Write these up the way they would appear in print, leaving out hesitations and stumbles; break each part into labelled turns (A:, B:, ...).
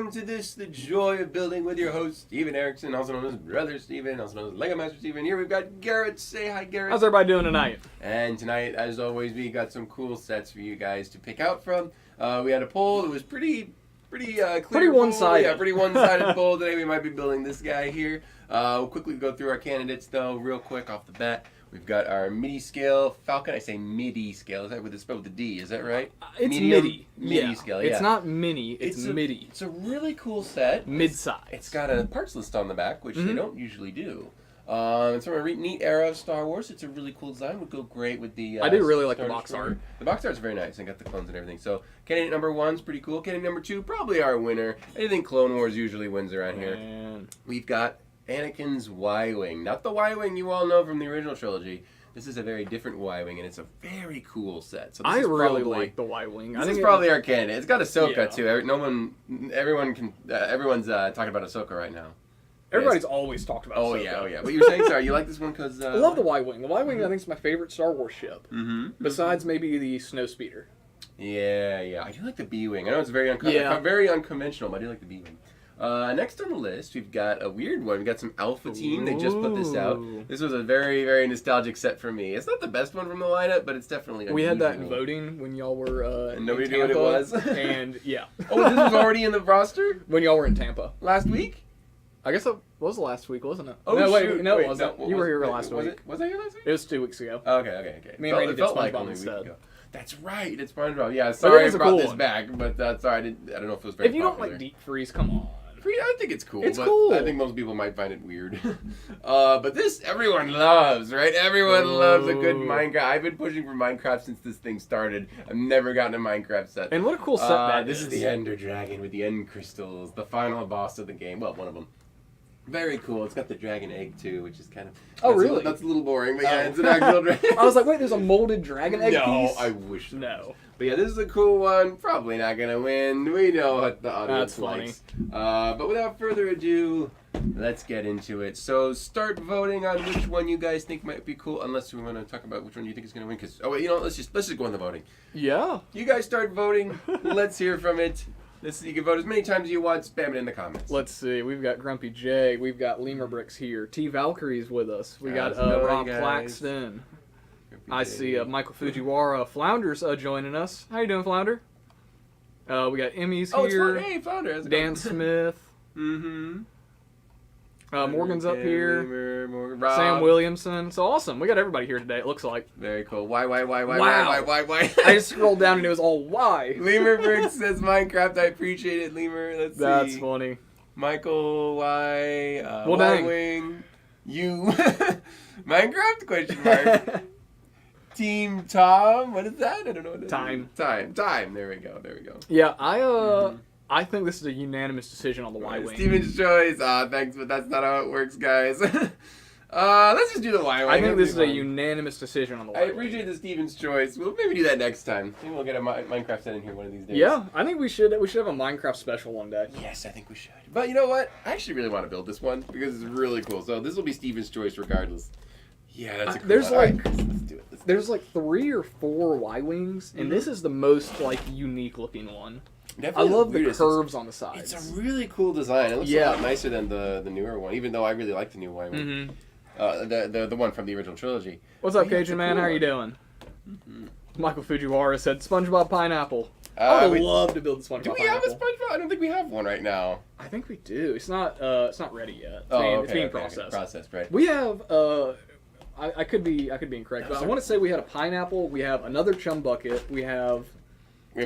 A: welcome to this, The Joy of Building with your host, Steven Erickson, also known as Brother Steven, also known as Lego Master Steven. Here we've got Garrett. Say hi, Garrett.
B: How's everybody doing tonight?
A: And tonight, as always, we got some cool sets for you guys to pick out from. We had a poll that was pretty clear.
B: Pretty one-sided.
A: Yeah, pretty one-sided poll today. We might be building this guy here. We'll quickly go through our candidates, though, real quick off the bat. We've got our MIDI scale Falcon. I say MIDI scale. Is that with the spell with the D? Is that right?
B: It's
A: Medium,
B: MIDI.
A: MIDI scale. Yeah.
B: It's not mini. It's MIDI.
A: It's a really cool set.
B: Mid-size.
A: It's got a parts list on the back, which they don't usually do. It's from a neat era of Star Wars. It's a really cool design. Would go great with the.
B: I do really like the
A: Star
B: box
A: Destroyer.
B: art.
A: The box art's very nice. I got the clones and everything. So candidate number 1's pretty cool. Candidate number 2 probably our winner. Anything Clone Wars usually wins around here. We've got Anakin's Y-wing, not the Y-wing you all know from the original trilogy. This is a very different Y-wing, and it's a very cool set. So
B: I really like the Y-wing.
A: This is probably our candidate. It's got Ahsoka too. Everyone's talking about Ahsoka right now.
B: Everybody's always talked about Ahsoka.
A: Oh yeah. But you were saying, sorry, you like this one because
B: I love the Y-wing. The Y-wing, I think, is my favorite Star Wars ship. Besides maybe the Snowspeeder.
A: Yeah. I do like the B-wing. I know it's very unconventional, but I do like the B-wing. Next on the list, we've got a weird one. We've got some Alpha Team. They just put this out. This was a very, very nostalgic set for me. It's not the best one from the lineup, but it's definitely unusual.
B: We had that in voting when y'all were
A: and nobody
B: in
A: knew what it was.
B: And, yeah.
A: Oh, this was already in the roster?
B: When y'all were in Tampa.
A: Last week?
B: I guess it was the last week, wasn't it?
A: Oh,
B: no,
A: shoot.
B: No, it wasn't. You were here last week.
A: Was I here last week?
B: It was 2 weeks ago.
A: Okay.
B: Me and Randy did SpongeBob instead.
A: That's right, it's SpongeBob. Yeah, sorry I brought this back, but sorry, I don't know if it was very
B: If you
A: popular.
B: don't like deep freeze, come on.
A: I think it's cool.
B: It's cool.
A: I think most people might find it weird. But this, everyone loves, right? Everyone loves a good Minecraft. I've been pushing for Minecraft since this thing started. I've never gotten a Minecraft set.
B: And what a cool set that
A: This is the Ender Dragon with the End Crystals, the final boss of the game. Well, one of them. Very cool. It's got the dragon egg, too, which is kind of...
B: Oh, really?
A: That's a little boring, but yeah, it's an actual dragon.
B: I was like, wait, there's a molded dragon egg piece?
A: No, I wish there
B: No.
A: was. But yeah, this is a cool one. Probably not going to win. We know what the audience likes. But without further ado, let's get into it. So start voting on which one you guys think might be cool, unless we want to talk about which one you think is going to win. Because let's just go in the voting.
B: Yeah.
A: You guys start voting. Let's hear from it. You can vote as many times as you want. Spam it in the comments.
B: Let's see. We've got Grumpy J. We've got Lemur Bricks here. T. Valkyrie's with us. We got Rob Claxton. I see Michael Fujiwara. Flounder's joining us. How you doing, Flounder? We got Emmy's here.
A: It's fun. Hey, Flounder. How's it
B: Dan
A: going?
B: Smith. Morgan's up here.
A: Morgan, Rob.
B: Sam Williamson. So awesome. We got everybody here today, it looks like.
A: Very cool. Why?
B: Wow.
A: Why?
B: I just scrolled down and it was all why.
A: Lemur Briggs says Minecraft. I appreciate it, Lemur. Let's see.
B: That's funny.
A: Michael, why?
B: Well, dang.
A: Y-Wing. You. Minecraft? Question mark. Team Tom. What is that? I don't know what it is.
B: Time.
A: There we go.
B: Yeah, I think this is a unanimous decision on the Y-Wing.
A: Steven's choice. Thanks, but that's not how it works, guys. Let's just do the Y-Wing.
B: I think this is a unanimous decision on the Y-Wing.
A: I appreciate the Steven's choice. We'll maybe do that next time. Maybe we'll get a Minecraft set in here one of these days.
B: Yeah, I think we should have a Minecraft special one day.
A: Yes, I think we should. But you know what? I actually really want to build this one because it's really cool. So this will be Steven's choice regardless. Yeah, that's a cool
B: there's
A: one.
B: like
A: Let's do it.
B: There's like 3 or 4 Y-Wings, and this is the most like unique looking one.
A: Definitely
B: I love the curves on the sides.
A: It's a really cool design. It looks a lot nicer than the newer one, even though I really like the new Y-Wing. The one from the original trilogy.
B: What's up, Cajun Man? How are you doing? Michael Fujiwara said SpongeBob Pineapple. I would love to build the SpongeBob.
A: Do we have a SpongeBob? I don't think we have one right now.
B: I think we do. It's not ready yet. It's being processed.
A: Okay. Processed, right?
B: We have I could be incorrect, but I want to say we had a pineapple. We have another chum bucket. We have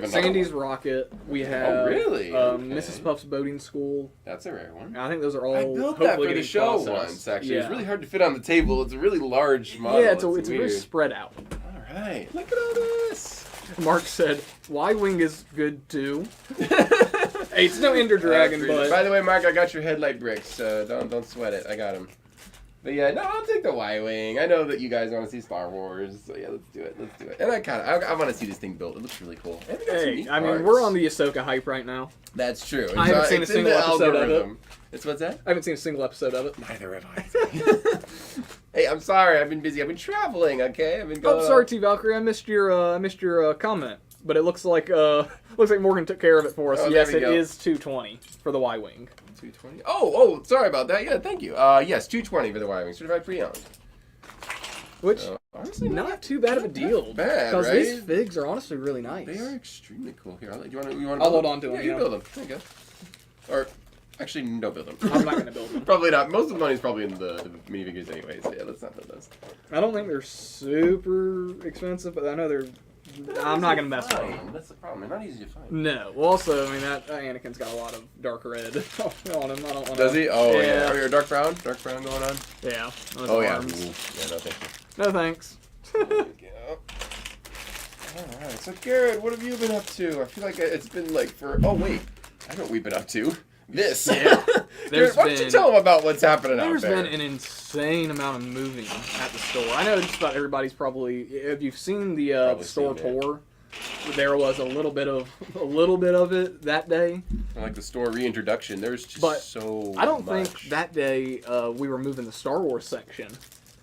B: Sandy's rocket. We have Mrs. Puff's boating school.
A: That's a rare one.
B: I think those are all.
A: I built that for the show once. Actually, it's really hard to fit on the table. It's a really large model.
B: Yeah, it's very spread out.
A: All right, look at all this.
B: Mark said, Y-Wing is good too. Hey, it's no Ender Dragon, but...
A: By the way, Mark, I got your headlight bricks, so don't sweat it. I got them. But yeah, no, I'll take the Y-Wing. I know that you guys want to see Star Wars, so yeah, let's do it. And I want to see this thing built. It looks really cool.
B: Hey, I mean, we're on the Ahsoka hype right now.
A: That's true.
B: I haven't seen a single episode of it.
A: It's what's that?
B: I haven't seen a single episode of it.
A: Neither have I. Hey, I'm sorry. I've been busy. I've been traveling. Okay, I've been going.
B: Oh, sorry, T Valkyrie. I missed your comment. but it looks like Morgan took care of it for us. Yes, it is 220 for the Y-Wing.
A: 220. Oh, sorry about that. Yeah, thank you. Yes, 220 for the Y-Wing, certified pre-owned.
B: Which honestly not too bad of a deal.
A: Bad,
B: because
A: right?
B: these figs are honestly really nice.
A: They are extremely cool. Here,
B: I'll hold on to them.
A: Yeah, you build them. There you go. Or actually, don't build them.
B: I'm not gonna build them.
A: Probably not. Most of the money's probably in the minifigures anyway. So yeah, let's not build those.
B: I don't think they're super expensive, but I know they're. I'm not gonna mess with them.
A: That's the problem. They're not easy to find.
B: No. Well, also, I mean that Anakin's got a lot of dark red on him. I don't want to.
A: Does he? Oh yeah. Oh, you're dark brown. Dark brown going on.
B: Yeah.
A: Oh yeah.
B: Arms.
A: Yeah. No, thank you.
B: No thanks.
A: There we go. Alright, so Garrett, what have you been up to? I feel like it's been like for... Oh, wait. I know what we've been up to. This.
B: Yeah.
A: Garrett, why don't you tell them about what's happening out there?
B: There's been an insane amount of moving at the store. I know just about everybody's probably... If you've seen the store tour, there was a little bit of it that day.
A: Like the store reintroduction, there's just so
B: I don't
A: much.
B: think that day we were moving the Star Wars section.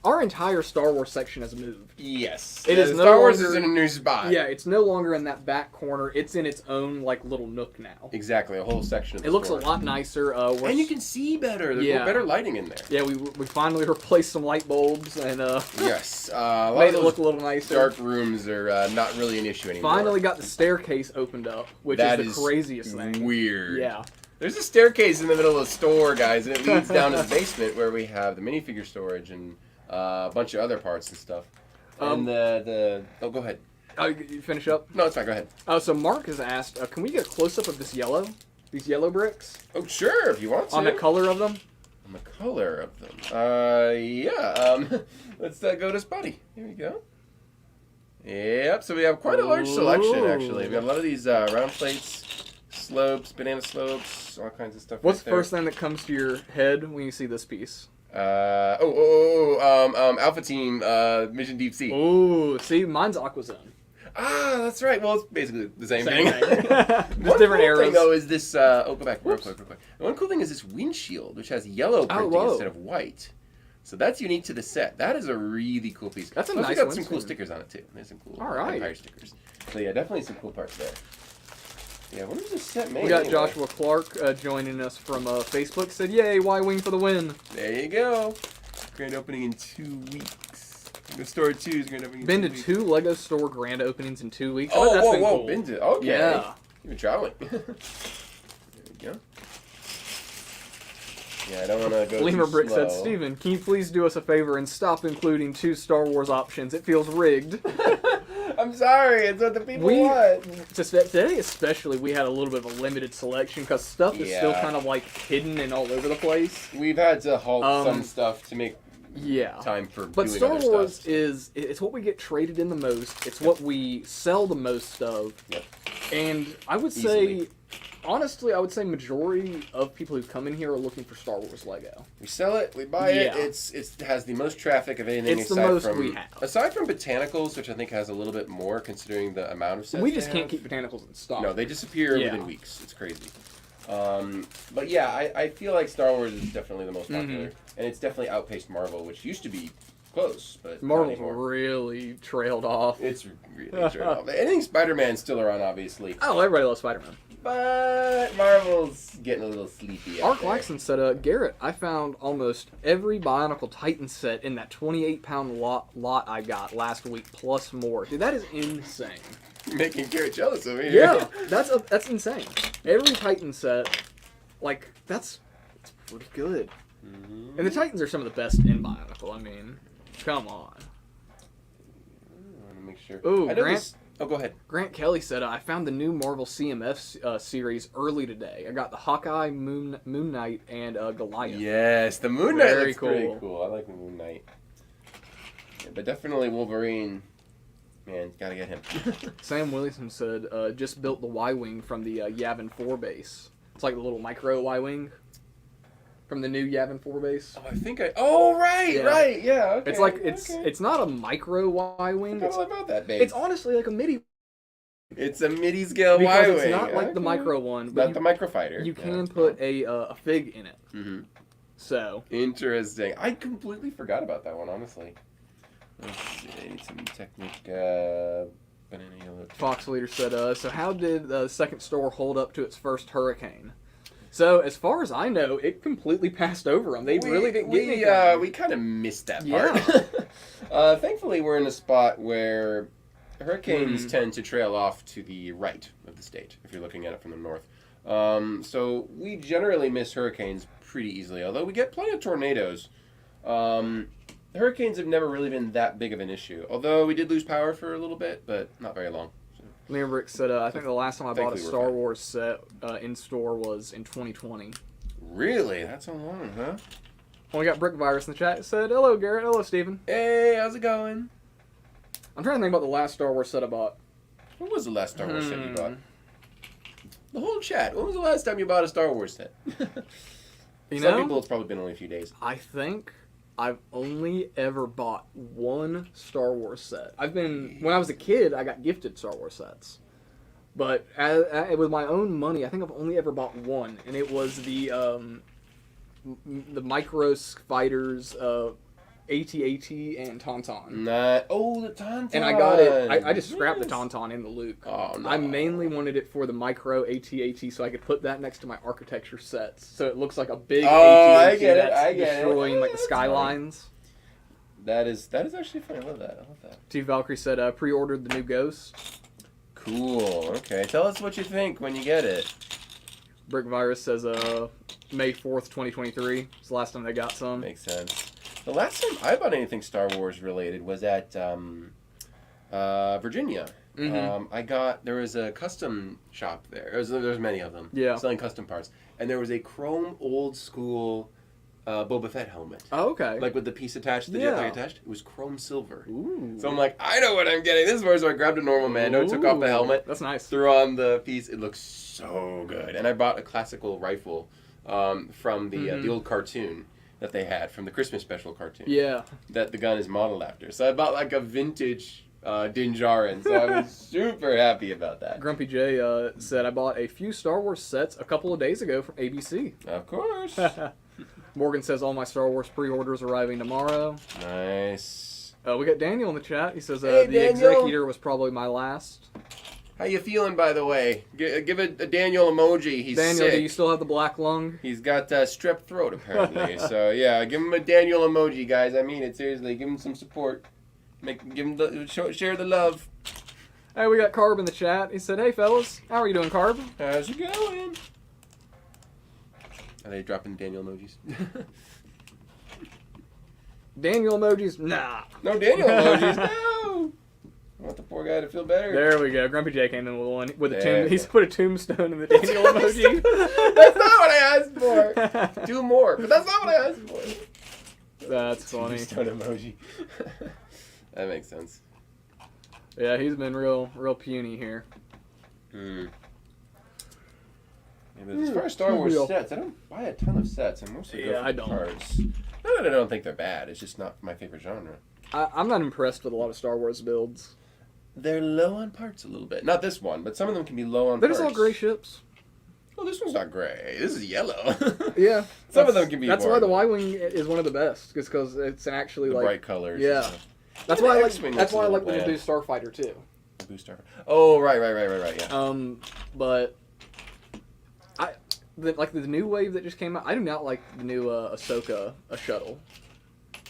B: Our entire Star Wars section has moved.
A: Yes.
B: It is no
A: Star Wars
B: longer,
A: is in a new spot.
B: Yeah, it's no longer in that back corner. It's in its own like little nook now.
A: Exactly, a whole section of the
B: It looks
A: store.
B: a lot nicer.
A: And you can see better. There's better lighting in there.
B: Yeah, we finally replaced some light bulbs and
A: yes,
B: made it look a little nicer.
A: Dark rooms are not really an issue anymore.
B: Finally got the staircase opened up, which is the craziest thing.
A: Weird.
B: Yeah.
A: There's a staircase in the middle of the store, guys, and it leads down to the basement where we have the minifigure storage and a bunch of other parts and stuff. And oh, go ahead.
B: Oh, you finish up?
A: No, it's fine. Go ahead.
B: So Mark has asked, can we get a close-up of these yellow bricks?
A: Oh, sure, if you want to.
B: On the color of them?
A: On the color of them. Yeah. Let's go to Spotty. Here we go. Yep, so we have quite a large selection, actually. We got a lot of these round plates, slopes, banana slopes, all kinds of stuff.
B: What's the first thing that comes to your head when you see this piece?
A: Alpha Team, Mission Deep Sea.
B: Oh, see, mine's Aqua Zone.
A: Ah, that's right. Well, it's basically the same thing.
B: Just different arrows.
A: Thing, though, is this... go back real quick. One cool thing is this windshield, which has yellow printing instead of white. So that's unique to the set. That is a really cool piece.
B: That's a nice
A: got some cool stickers on it, too. There's some cool Empire stickers. So, yeah, definitely some cool parts there. Yeah, what is this set made?
B: We got Joshua Clark joining us from Facebook. Said, "Yay, Y-Wing for the win!"
A: There you go. Grand opening in 2 weeks. The store 2 is grand opening in 2
B: weeks. Been to 2 Lego store grand openings in 2 weeks.
A: Oh,
B: that's been
A: whoa!
B: Cool.
A: Been to okay.
B: Yeah.
A: You've been traveling. There we go. Yeah, I don't want to go
B: Lemur
A: too
B: Brick
A: slow.
B: said, "Steven, can you please do us a favor and stop including 2 Star Wars options? It feels rigged."
A: I'm sorry, it's what the people want.
B: Today especially, we had a little bit of a limited selection because stuff is still kind of like hidden and all over the place.
A: We've had to halt some stuff to make time for
B: but
A: doing
B: Star
A: other
B: Wars
A: stuff.
B: it's what we get traded in the most. It's what we sell the most of.
A: Yep.
B: And I would say, honestly, I would say majority of people who come in here are looking for Star Wars Lego. We
A: sell it, we buy it. It has the most traffic of anything.
B: It's the most we have.
A: Aside from Botanicals, which I think has a little bit more considering the amount of sets.
B: We just can't keep Botanicals in stock.
A: No, they disappear within weeks. It's crazy. But yeah, I feel like Star Wars is definitely the most popular, and it's definitely outpaced Marvel, which used to be close, but
B: Marvel's really trailed off.
A: It's really trailed off. Anything Spider-Man's still around, obviously.
B: Oh, everybody loves Spider-Man.
A: But Marvel's getting a little sleepy.
B: Ark Laxton said, Garrett, I found almost every Bionicle Titan set in that 28-pound lot I got last week, plus more. Dude, that is insane.
A: You're making Garrett jealous over here.
B: Yeah, that's insane. Every Titan set, like, that's pretty good. Mm-hmm. And the Titans are some of the best in Bionicle. I mean, come on.
A: I want to make sure.
B: Ooh, Grant.
A: Oh, go ahead.
B: Grant Kelly said, I found the new Marvel CMF series early today. I got the Hawkeye, Moon Knight, and Goliath.
A: Yes, the Moon Knight looks
B: cool.
A: Pretty cool. I like the Moon Knight. Yeah, but definitely Wolverine. Man, gotta get him.
B: Sam Williamson said, just built the Y-Wing from the Yavin 4 base. It's like the little micro Y-Wing from the new Yavin 4 base.
A: Oh, I think I... Oh, right, right, yeah, okay.
B: It's like, it's not a micro Y-Wing.
A: It's all about that base.
B: It's honestly like a midi.
A: It's a midi-scale Y-Wing.
B: Because it's not like the micro one.
A: But not the microfighter.
B: You can put a fig in it.
A: Mm-hmm.
B: So.
A: Interesting. I completely forgot about that one, honestly. Let's see, I need some Technic banana yellow.
B: Fox Leader said, so how did the second store hold up to its first hurricane? So, as far as I know, it completely passed over them. They really didn't get anything.
A: We kind of missed that part. Thankfully, we're in a spot where hurricanes tend to trail off to the right of the state, if you're looking at it from the north. So we generally miss hurricanes pretty easily, although we get plenty of tornadoes. Hurricanes have never really been that big of an issue, although we did lose power for a little bit, but not very long.
B: Liam said, I think the last time I bought a Star Wars set in store was in 2020.
A: Really? That's so long, huh?
B: Well, we got Brick Virus in the chat. It said, hello, Garrett. Hello, Steven.
A: Hey, how's it going?
B: I'm trying to think about the last Star Wars set I bought.
A: What was the last Star Wars set you bought? The whole chat. When was the last time you bought a Star Wars set? Some people, it's probably been only a few days.
B: I think I've only ever bought one Star Wars set. When I was a kid, I got gifted Star Wars sets. But with my own money, I think I've only ever bought one, and it was the Micros Fighters AT-AT and Tauntaun.
A: The Tauntaun.
B: And I got it. I just scrapped the Tauntaun in the Luke.
A: Oh, no.
B: I mainly wanted it for the micro AT-AT so I could put that next to my architecture sets. So it looks like a big AT-AT that's destroying like the skylines.
A: That is actually funny. I love that.
B: T Valkyrie said pre-ordered the new Ghost.
A: Cool. Okay. Tell us what you think when you get it.
B: Brick Virus says May 4th, 2023. It's the last time they got some.
A: Makes sense. The last time I bought anything Star Wars related was at Virginia. There was a custom shop there. There's many of them.
B: Yeah.
A: Selling custom parts. And there was a chrome old school Boba Fett helmet.
B: Oh, okay.
A: Like with the piece attached, the jetpack attached. It was chrome silver.
B: Ooh.
A: So I'm like, I know what I'm getting. This is where I grabbed a normal Mando, took off the helmet.
B: That's nice.
A: Threw on the piece. It looks so good. And I bought a classical rifle from the old cartoon that they had from the Christmas special cartoon.
B: Yeah.
A: That the gun is modeled after. So I bought like a vintage Din Djarin, so I was super happy about that.
B: Grumpy J said, I bought a few Star Wars sets a couple of days ago from ABC.
A: Of course.
B: Morgan says, all my Star Wars pre-orders arriving tomorrow.
A: Nice.
B: We got Daniel in the chat. He says,
A: Hey,
B: the Executor was probably my last.
A: How you feeling, by the way? Give a Daniel emoji. He's
B: Daniel,
A: sick.
B: do you still have the black lung?
A: He's got strep throat, apparently. So, yeah, give him a Daniel emoji, guys. I mean it, seriously. Give him some support. Give him share the love.
B: Hey, we got Carb in the chat. He said, hey, fellas. How are you doing, Carb?
A: How's it going? Are they dropping Daniel emojis?
B: Daniel emojis? Nah.
A: No Daniel emojis, no! I want the poor guy to feel better.
B: There we go. Grumpy J came in with one. With a tomb. He's put a tombstone in the Daniel emoji.
A: That's not what I asked for. Do more, but that's not what I asked for.
B: That's funny.
A: Tombstone emoji. That makes sense.
B: Yeah, he's been real puny here.
A: Yeah, but as far as Star Wars sets, I don't buy a ton of sets. I mostly go for cards. Not that I don't think they're bad. It's just not my favorite genre.
B: I'm not impressed with a lot of Star Wars builds.
A: They're low on parts a little bit. Not this one, but some of them can be low on parts.
B: They're just all gray ships.
A: Oh, this one's not gray. This is yellow.
B: Yeah.
A: Some of them can be
B: That's why the Y-Wing is one of the best, because it's an actually like...
A: bright colors.
B: Yeah. That's why I like the new Starfighter, too.
A: Boost Starfighter. Oh, right, yeah.
B: But... the new wave that just came out, I do not like the new Ahsoka shuttle.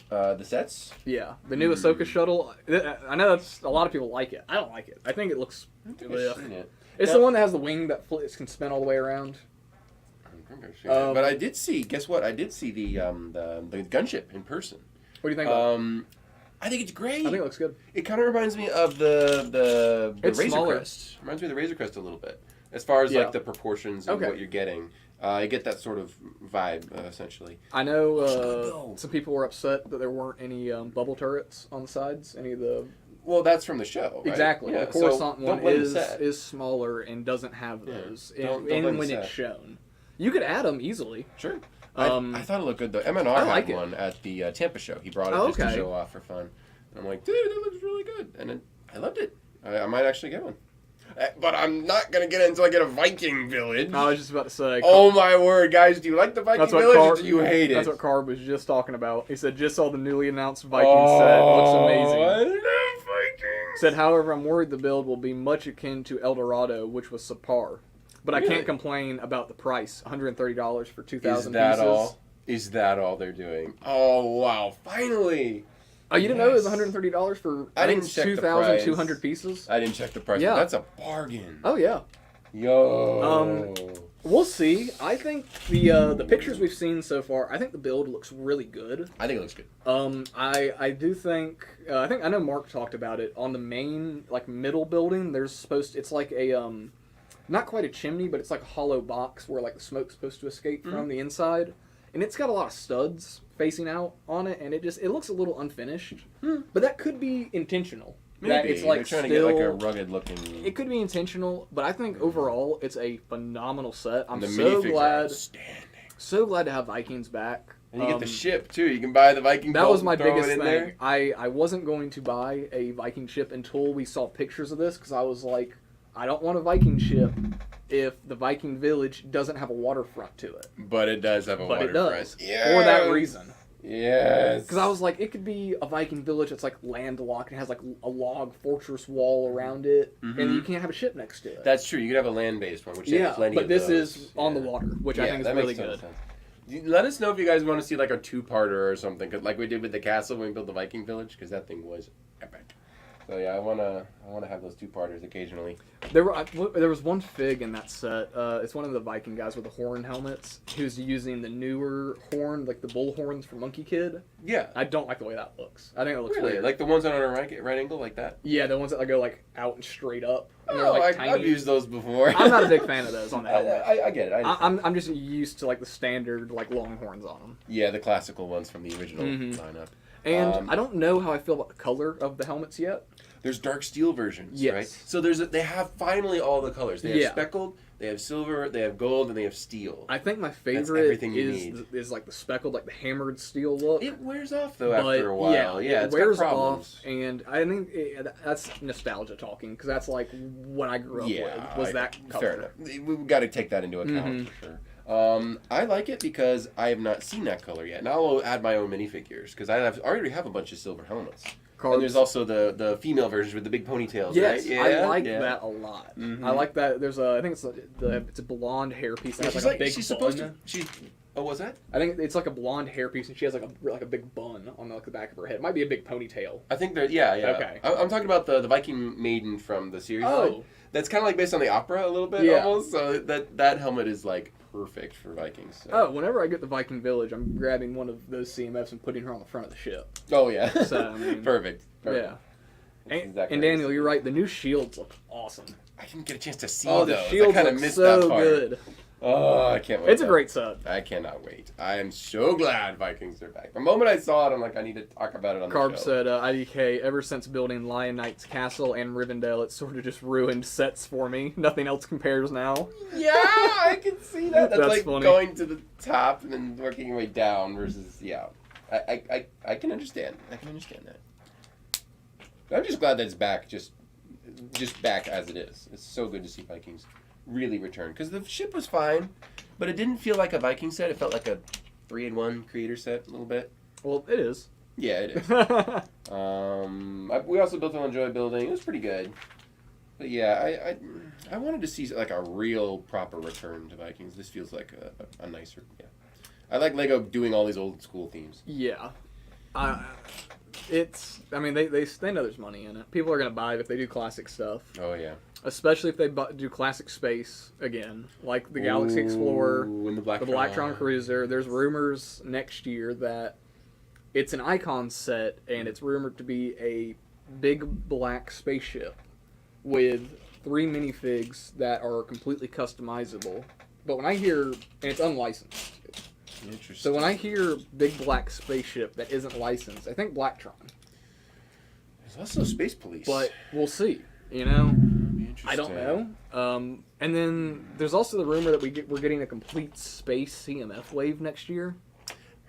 A: The sets?
B: Yeah, the new Ahsoka shuttle. I know that's a lot of people like it. I don't like it. I think it looks. It's the one that has the wing that can spin all the way around.
A: I think I've seen it. But I did see. Guess what? I did see the gunship in person.
B: What do you think about it?
A: I think it's great.
B: I think it looks good.
A: It kind of reminds me of the Razor Crest. Reminds me of the Razor Crest a little bit, as far as like the proportions and what you're getting. I get that sort of vibe, essentially.
B: I know some people were upset that there weren't any bubble turrets on the sides. Any of the...
A: Well, that's from the show, right?
B: Exactly. Yeah. The Coruscant one is smaller and doesn't have those when it's shown. You could add them easily.
A: Sure. I thought it looked good, though. MNR had one at the Tampa show. He brought it just to show off for fun. And I'm like, dude, it looks really good. And I loved it. I might actually get one. But I'm not going to get it until I get a Viking village.
B: I was just about to say.
A: Oh, my word, guys. Do you like the Viking village or do you hate it?
B: That's what Carb was just talking about. He said, just saw the newly announced Viking set. Looks amazing.
A: I love Vikings.
B: Said, however, I'm worried the build will be much akin to El Dorado, which was subpar. But really? I can't complain about the price. $130 for 2,000 pieces.
A: All? Is that all they're doing? Oh, wow. Finally.
B: Oh, you didn't know it was $130 for
A: I didn't check
B: 2,200 pieces?
A: I didn't check the price. Yeah. That's a bargain.
B: Oh, yeah.
A: Yo.
B: We'll see. I think the pictures we've seen so far, I think the build looks really good.
A: I think it looks good.
B: I do think I know Mark talked about it on the main middle building. It's like a not quite a chimney, but it's like a hollow box where the smoke's supposed to escape from the inside, and it's got a lot of studs facing out on it, and it looks a little unfinished. But that could be intentional.
A: Maybe.
B: That it's
A: They're trying to get a rugged looking.
B: It could be intentional, but I think overall it's a phenomenal set. I'm so glad to have Vikings back.
A: And you get the ship too. You can buy the Viking.
B: That was my biggest thing. There. I wasn't going to buy a Viking ship until we saw pictures of this, because I was like, I don't want a Viking ship if the Viking village doesn't have a waterfront to it.
A: But it does have a waterfront. But it does.
B: Yes. For that reason.
A: Yes.
B: Because I was like, it could be a Viking village that's landlocked and has a log fortress wall around it, and you can't have a ship next to it.
A: That's true. You could have a land-based one, which they have plenty
B: but
A: of
B: this
A: those.
B: Is on the water, which I think is really good.
A: Let us know if you guys want to see a two-parter or something, like we did with the castle when we built the Viking village, because that thing was epic. So yeah, I wanna have those two-parters occasionally.
B: There was one fig in that set. It's one of the Viking guys with the horn helmets who's using the newer horn, the bull horns from Monkey Kid.
A: Yeah.
B: I don't like the way that looks. I think it looks
A: really
B: weird.
A: Like the ones on a right angle like that.
B: Yeah, the ones that go out and straight up. And
A: I've used those before.
B: I'm not a big fan of those on the helmet.
A: I get it.
B: I'm just used to the standard long horns on them.
A: Yeah, the classical ones from the original lineup.
B: And I don't know how I feel about the color of the helmets yet.
A: There's dark steel versions,
B: yes.
A: right? So they have finally all the colors. They have speckled, they have silver, they have gold, and they have steel.
B: I think my favorite is the speckled, the hammered steel look.
A: It wears off though after a while. Yeah,
B: it wears off, and I think that's nostalgia talking, because that's what I grew up with was that color.
A: Fair enough. We've got to take that into account for sure. I like it because I have not seen that color yet. Now I'll add my own minifigures, because I already have a bunch of silver helmets. And there's also the female versions with the big ponytails,
B: yes,
A: right?
B: Yeah, I like that a lot. I like that. There's I think it's a blonde hairpiece that has a big bun.
A: Oh, what's that?
B: I think it's a blonde hairpiece, and she has a big bun on the back of her head. It might be a big ponytail.
A: I think yeah.
B: Okay.
A: I'm talking about the Viking maiden from the series.
B: Oh.
A: That's kind of based on the opera a little bit, almost. So that helmet is perfect for Vikings. So.
B: Oh, whenever I get the Viking village, I'm grabbing one of those CMFs and putting her on the front of the ship.
A: Oh yeah.
B: So, I mean,
A: perfect.
B: Yeah. And Daniel, you're right. The new shields look awesome.
A: I didn't get a chance to see
B: those.
A: The
B: shields
A: I
B: look so good.
A: Oh, I can't wait.
B: It's a great set.
A: I cannot wait. I am so glad Vikings are back. The moment I saw it, I'm like, I need to talk about it on the show.
B: Carb said, IDK, ever since building Lion Knight's Castle and Rivendell, it's sort of just ruined sets for me. Nothing else compares now.
A: Yeah, I can see that. That's
B: funny.
A: Going to the top and then working your way down versus, I can understand. I can understand that. I'm just glad that it's back, just back as it is. It's so good to see Vikings really return, because the ship was fine, but it didn't feel like a Viking set. It felt like a 3-in-1 creator set a little bit.
B: Well, it is.
A: Yeah, it is. We also built on Enjoy Building. It was pretty good. But yeah, I wanted to see a real proper return to Vikings. This feels like a nicer. Yeah, I like Lego doing all these old school themes.
B: Yeah, they know there's money in it. People are gonna buy it if they do classic stuff.
A: Oh yeah.
B: Especially if they do classic space again, like the Galaxy Explorer,
A: and the
B: Blacktron Cruiser. There's rumors next year that it's an icon set, and it's rumored to be a big black spaceship with 3 minifigs that are completely customizable. But when I hear, and it's unlicensed.
A: Interesting.
B: So when I hear big black spaceship that isn't licensed, I think Blacktron.
A: There's also Space Police.
B: But we'll see. I don't know. And then there's also the rumor that we're getting a complete space CMF wave next year.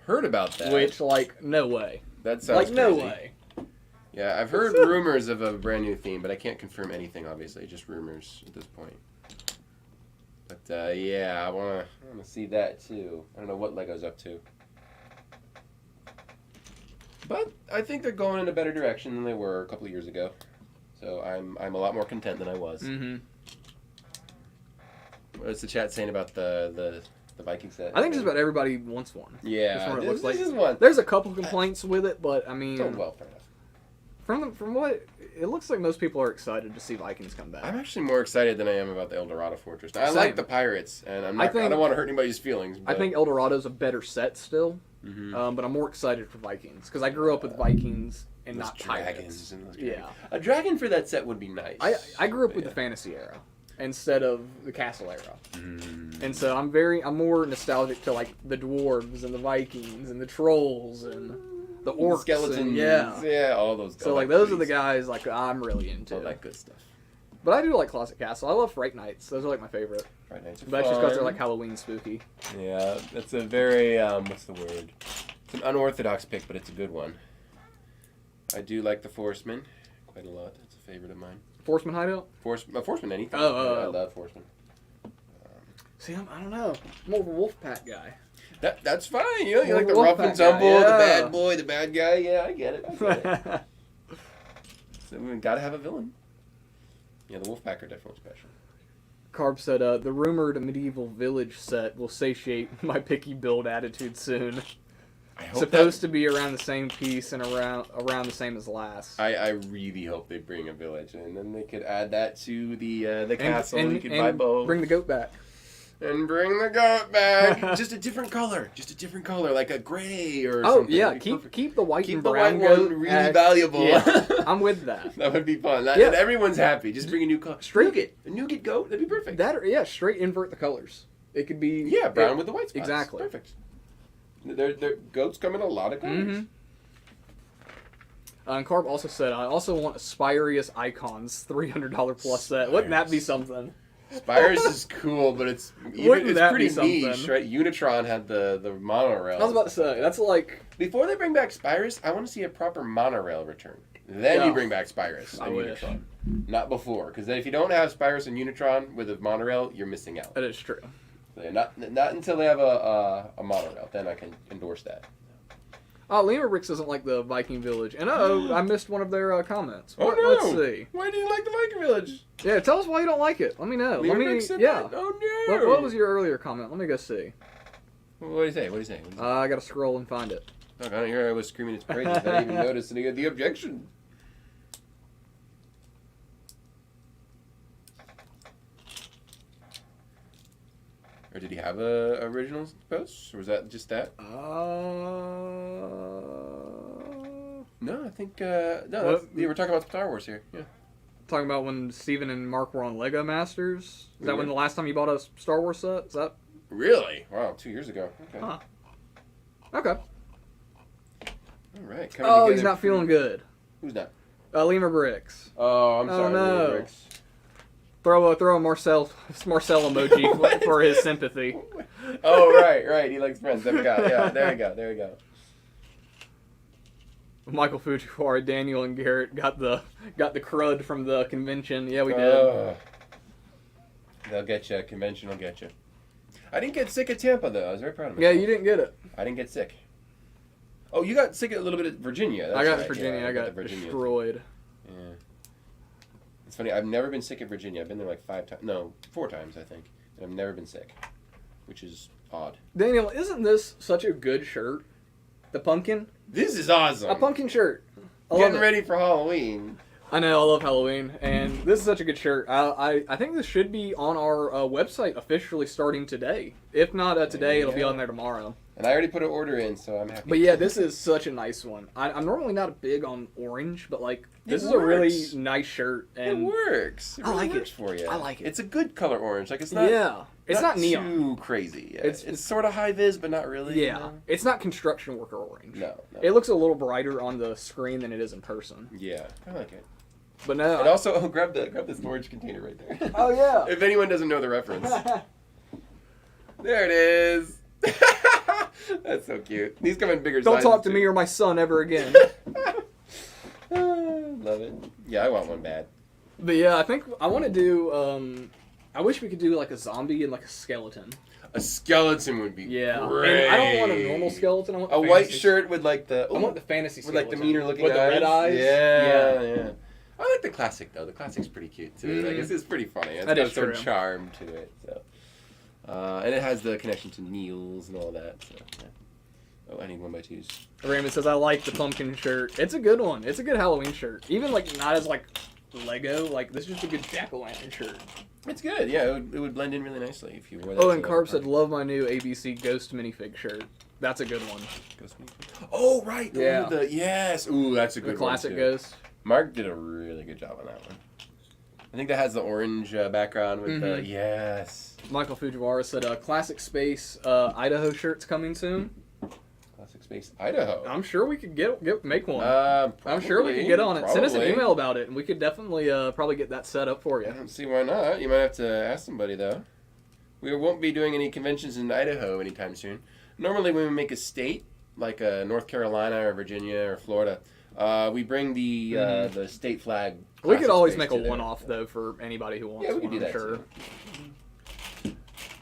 A: Heard about that.
B: Which, no way.
A: That sounds crazy.
B: No way.
A: Yeah, I've heard rumors of a brand new theme, but I can't confirm anything, obviously. Just rumors at this point. But, yeah, I want to see that, too. I don't know what Lego's up to. But I think they're going in a better direction than they were a couple of years ago. So I'm a lot more content than I was.
B: Mm-hmm.
A: What's the chat saying about the Viking set?
B: I think just about everybody wants one.
A: Yeah,
B: this
A: is one.
B: There's a couple complaints with it, but I mean,
A: well, fair enough.
B: From what it looks like, most people are excited to see Vikings come back.
A: I'm actually more excited than I am about the El Dorado Fortress. Now, I like the Pirates, and I don't want to hurt anybody's feelings. But...
B: I think El Dorado's a better set still, but I'm more excited for Vikings because I grew up with Vikings and not Pirates. Yeah,
A: a dragon for that set would be nice.
B: I grew up with the fantasy era instead of the castle era, and so I'm more nostalgic to like the dwarves and the Vikings and the trolls and the orcs,
A: the skeletons,
B: and,
A: all those.
B: So like those are the guys like I'm really into.
A: All that good stuff.
B: But I do like Classic Castle. I love Fright Nights. Those are like my favorite.
A: Fright Nights are
B: But that's just because they're like Halloween spooky.
A: Yeah, that's a very what's the word? It's an unorthodox pick, but it's a good one. I do like the Forceman quite a lot. It's a favorite of mine.
B: Forceman Hideout?
A: Forceman anything.
B: Oh.
A: I love Forceman.
B: See, I don't know. I'm more of a Wolfpack guy.
A: That's fine. You like the rough and tumble, the bad boy, the bad guy. Yeah, I get it. So we gotta have a villain. Yeah, the Wolfpack are definitely special.
B: Carb said, the rumored medieval village set will satiate my picky build attitude soon.
A: I hope
B: Supposed to be around the same piece and around the same as last.
A: I really hope they bring a village, and then they could add that to the castle. And you could buy both.
B: Bring the goat back.
A: And bring the goat back. Just a different color. Like a gray or something. Oh,
B: yeah. Keep the white and brown
A: goat. Keep the white one really valuable.
B: Yeah, I'm with that.
A: That would be fun. And everyone's happy. Just bring a new color. A nougat goat. That'd be perfect.
B: Straight invert the colors. It could be...
A: Yeah, brown with the white spots.
B: Exactly.
A: Perfect. Their goats come in a lot of colors.
B: Mm-hmm. And Carb also said, I also want a Spirius Icons $300 plus set. Wouldn't that be something?
A: Spyrus is cool, but it's pretty niche, right? Unitron had the monorail.
B: I was about to say, that's like...
A: Before they bring back Spyrus, I want to see a proper monorail return. Then you bring back Spyrus and Unitron. Not before, because if you don't have Spyrus and Unitron with a monorail, you're missing out.
B: That is true.
A: So not until they have a monorail. Then I can endorse that.
B: Oh, Lima Bricks doesn't like the Viking Village. And I missed one of their comments.
A: Oh, no.
B: Let's see.
A: Why do you like the Viking Village?
B: Yeah, tell us why you don't like it. Let me know.
A: That? Oh, no.
B: What was your earlier comment? Let me go see.
A: What do you say?
B: I got to scroll and find it.
A: I don't hear I was screaming its praises. I didn't even notice any of the objection. Or did he have a original post? Or was that just that? No, I think... no, we're talking about Star Wars here. Yeah.
B: Talking about when Steven and Mark were on Lego Masters? Is that when the last time you bought a Star Wars set? Is that...
A: Really? Wow, 2 years ago. Okay.
B: Huh. Okay.
A: All right.
B: He's not feeling good.
A: Who's not?
B: Lima Bricks.
A: Oh, I'm sorry,
B: no.
A: Lima Bricks.
B: Throw a Marcel emoji for his sympathy.
A: Oh, right. He likes friends. There we go. Yeah, there you go.
B: Michael Fujiwara, Daniel, and Garrett got the crud from the convention. Yeah, we did.
A: They'll get you. Convention will get you. I didn't get sick at Tampa, though. I was very proud of myself.
B: Yeah, you didn't get it.
A: I didn't get sick. Oh, you got sick a little bit at Virginia. That's
B: I got
A: right.
B: Virginia.
A: Yeah,
B: I got destroyed.
A: Yeah. It's funny. I've never been sick at Virginia. I've been there like 4 times, I think. And I've never been sick, which is odd.
B: Daniel, isn't this such a good shirt? The pumpkin?
A: This is awesome.
B: A pumpkin shirt.
A: Getting ready for Halloween.
B: I know, I love Halloween, and this is such a good shirt. I think this should be on our website officially starting today. If not today, it'll be on there tomorrow.
A: And I already put an order in, so I'm happy.
B: But yeah, this is such a nice one. I'm normally not big on orange, but like this is a really nice shirt. And
A: it works. It really works for you.
B: I like it.
A: It's a good color orange. Like it's not.
B: Yeah. It's not neon.
A: Too crazy. Yeah. It's sort of high vis, but not really.
B: Yeah. You know? It's not construction worker orange.
A: No.
B: It looks a little brighter on the screen than it is in person.
A: Yeah, I like it.
B: But no.
A: And also, grab the storage container right there.
B: Oh yeah.
A: If anyone doesn't know the reference. There it is. That's so cute. These come in bigger sizes.
B: Don't talk to me or my son ever again.
A: Love it. Yeah, I want one bad.
B: But yeah, I think I want to do. I wish we could do like a zombie and like a skeleton.
A: A skeleton would be great.
B: And I don't want a normal skeleton. I want
A: a white shirt with like the.
B: I want the fantasy skeleton
A: with like the meaner looking
B: with
A: eyes.
B: The red eyes.
A: Yeah. I like the classic though. The classic's pretty cute too. I guess it's pretty funny. It's
B: that
A: got
B: is
A: some
B: true.
A: charm to it. So, and it has the connection to Niels and all that. So, yeah. Oh, I need 1x2s.
B: Raymond says I like the pumpkin shirt. It's a good one. It's a good Halloween shirt. Even like not as like Lego. Like this is just a good jack-o'-lantern shirt.
A: It's good. Yeah, it would blend in really nicely if you wore that.
B: Oh, and Carp said love my new ABC Ghost minifig shirt. That's a good one.
A: Ghost minifig. Oh right.
B: Yeah.
A: Yes. Ooh, that's a good
B: the classic
A: one too.
B: Ghost.
A: Mark did a really good job on that one. I think that has the orange background with the yes.
B: Michael Fujiwara said classic space Idaho shirts coming soon.
A: Classic Space Idaho.
B: I'm sure we could make one.
A: Probably,
B: I'm sure we could get on it.
A: Probably.
B: Send us an email about it, and we could definitely probably get that set up for you.
A: I don't see why not. You might have to ask somebody though. We won't be doing any conventions in Idaho anytime soon. Normally, when we make a state like North Carolina or Virginia or Florida, we bring the state flag.
B: We could always make a one-off though for anybody who wants.
A: Yeah, we could do that
B: sure.
A: too.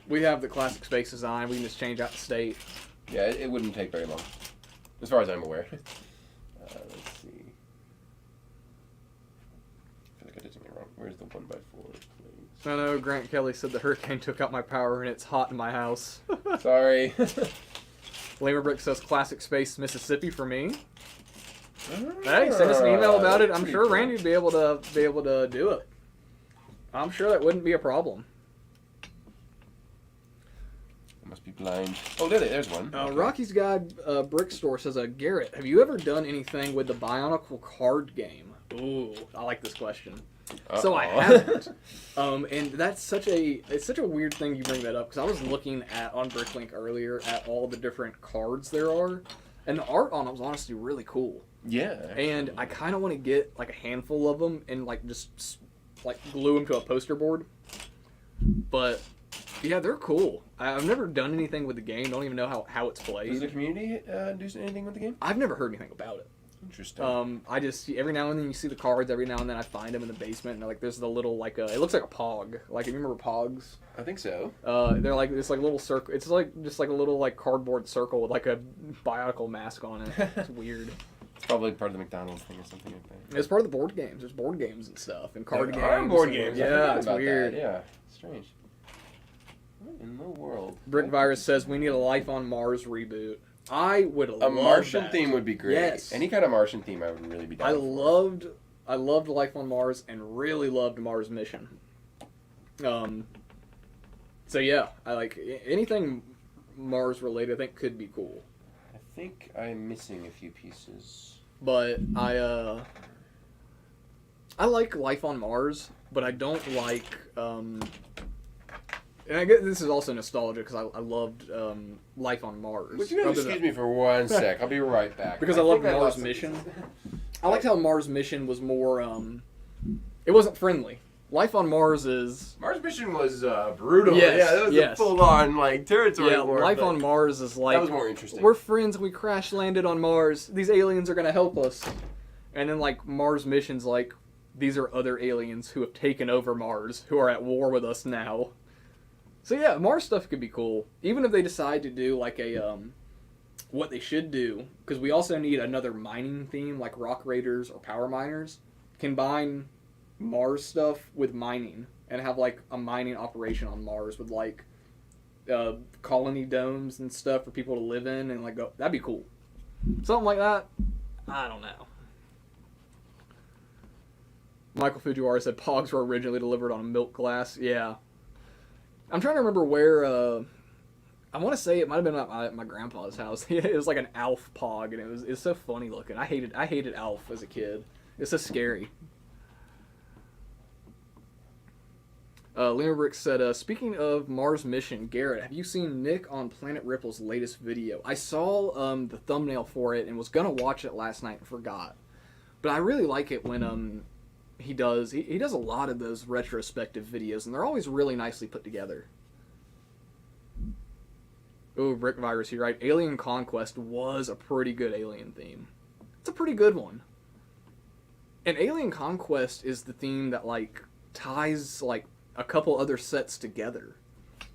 B: We have the classic space design. We can just change out the state.
A: Yeah, it wouldn't take very long, as far as I'm aware. Let's see. I feel like I did something wrong. Where's the 1x4? Please?
B: I know Grant Kelly said the hurricane took out my power and it's hot in my house.
A: Sorry.
B: Lamerbrick says classic space Mississippi for me. Hey, send us an email about it. I'm sure
A: cool.
B: Randy would be able to do it. I'm sure that wouldn't be a problem.
A: Must be blind. Oh, there's one. Okay.
B: Rocky's Guide Brick Store says, Garrett, have you ever done anything with the Bionicle card game? Ooh, I like this question. So I haven't. And that's such a weird thing you bring that up, because I was looking on Bricklink earlier at all the different cards there are, and the art on them was honestly really cool.
A: Yeah. Actually.
B: And I kind of want to get like a handful of them and like just like glue them to a poster board. But yeah, they're cool. I've never done anything with the game. Don't even know how it's played.
A: Does the community do anything with the game?
B: I've never heard anything about it.
A: Interesting.
B: I just every now and then you see the cards. Every now and then I find them in the basement, and like there's the little like it looks like a Pog. Like you remember Pogs?
A: I think so.
B: They're like this like little circle. It's like just like a little like cardboard circle with like a Bionicle mask on it. It's weird.
A: It's probably part of the McDonald's thing or something like that.
B: It's part of the board games. There's board games and stuff and card games.
A: Are board games.
B: Yeah, it's weird.
A: That. Yeah, strange. What in the world?
B: Brick Virus says we need a Life on Mars reboot. I would love
A: a Martian
B: that.
A: theme would be great.
B: Yes.
A: Any kind of Martian theme I would really be down for.
B: I loved Life on Mars and really loved Mars Mission. So yeah, I like anything Mars related. I think could be cool.
A: I think I'm missing a few pieces.
B: But I like Life on Mars, but I don't like and I guess this is also nostalgia because I loved Life on Mars.
A: Would you guys excuse me for 1 sec? I'll be right back.
B: Because I loved Mars Mission. I liked how Mars Mission was more, it wasn't friendly. Life on Mars is...
A: Mars Mission was brutal.
B: Yes,
A: yeah, that was a full-on like territory war.
B: Life on Mars is like...
A: That was more interesting.
B: We're friends, we crash-landed on Mars. These aliens are going to help us. And then like Mars Mission's like, these are other aliens who have taken over Mars, who are at war with us now. So yeah, Mars stuff could be cool. Even if they decide to do like a, what they should do, because we also need another mining theme like Rock Raiders or Power Miners. Combine Mars stuff with mining and have like a mining operation on Mars with like colony domes and stuff for people to live in and like go. That'd be cool. Something like that. I don't know. Michael Fujiwara said Pogs were originally delivered on a milk glass. Yeah. I'm trying to remember where, I want to say it might have been at my grandpa's house. It was like an Alf Pog, and it was so funny looking. I hated Alf as a kid. It's so scary. Limerick said, speaking of Mars Mission, Garrett, have you seen Nick on Planet Ripple's latest video? I saw the thumbnail for it and was going to watch it last night and forgot. But I really like it when he does a lot of those retrospective videos, and they're always really nicely put together. Oh, Brick Virus, you're right. Alien Conquest was a pretty good alien theme. It's a pretty good one. And Alien Conquest is the theme that like ties like a couple other sets together.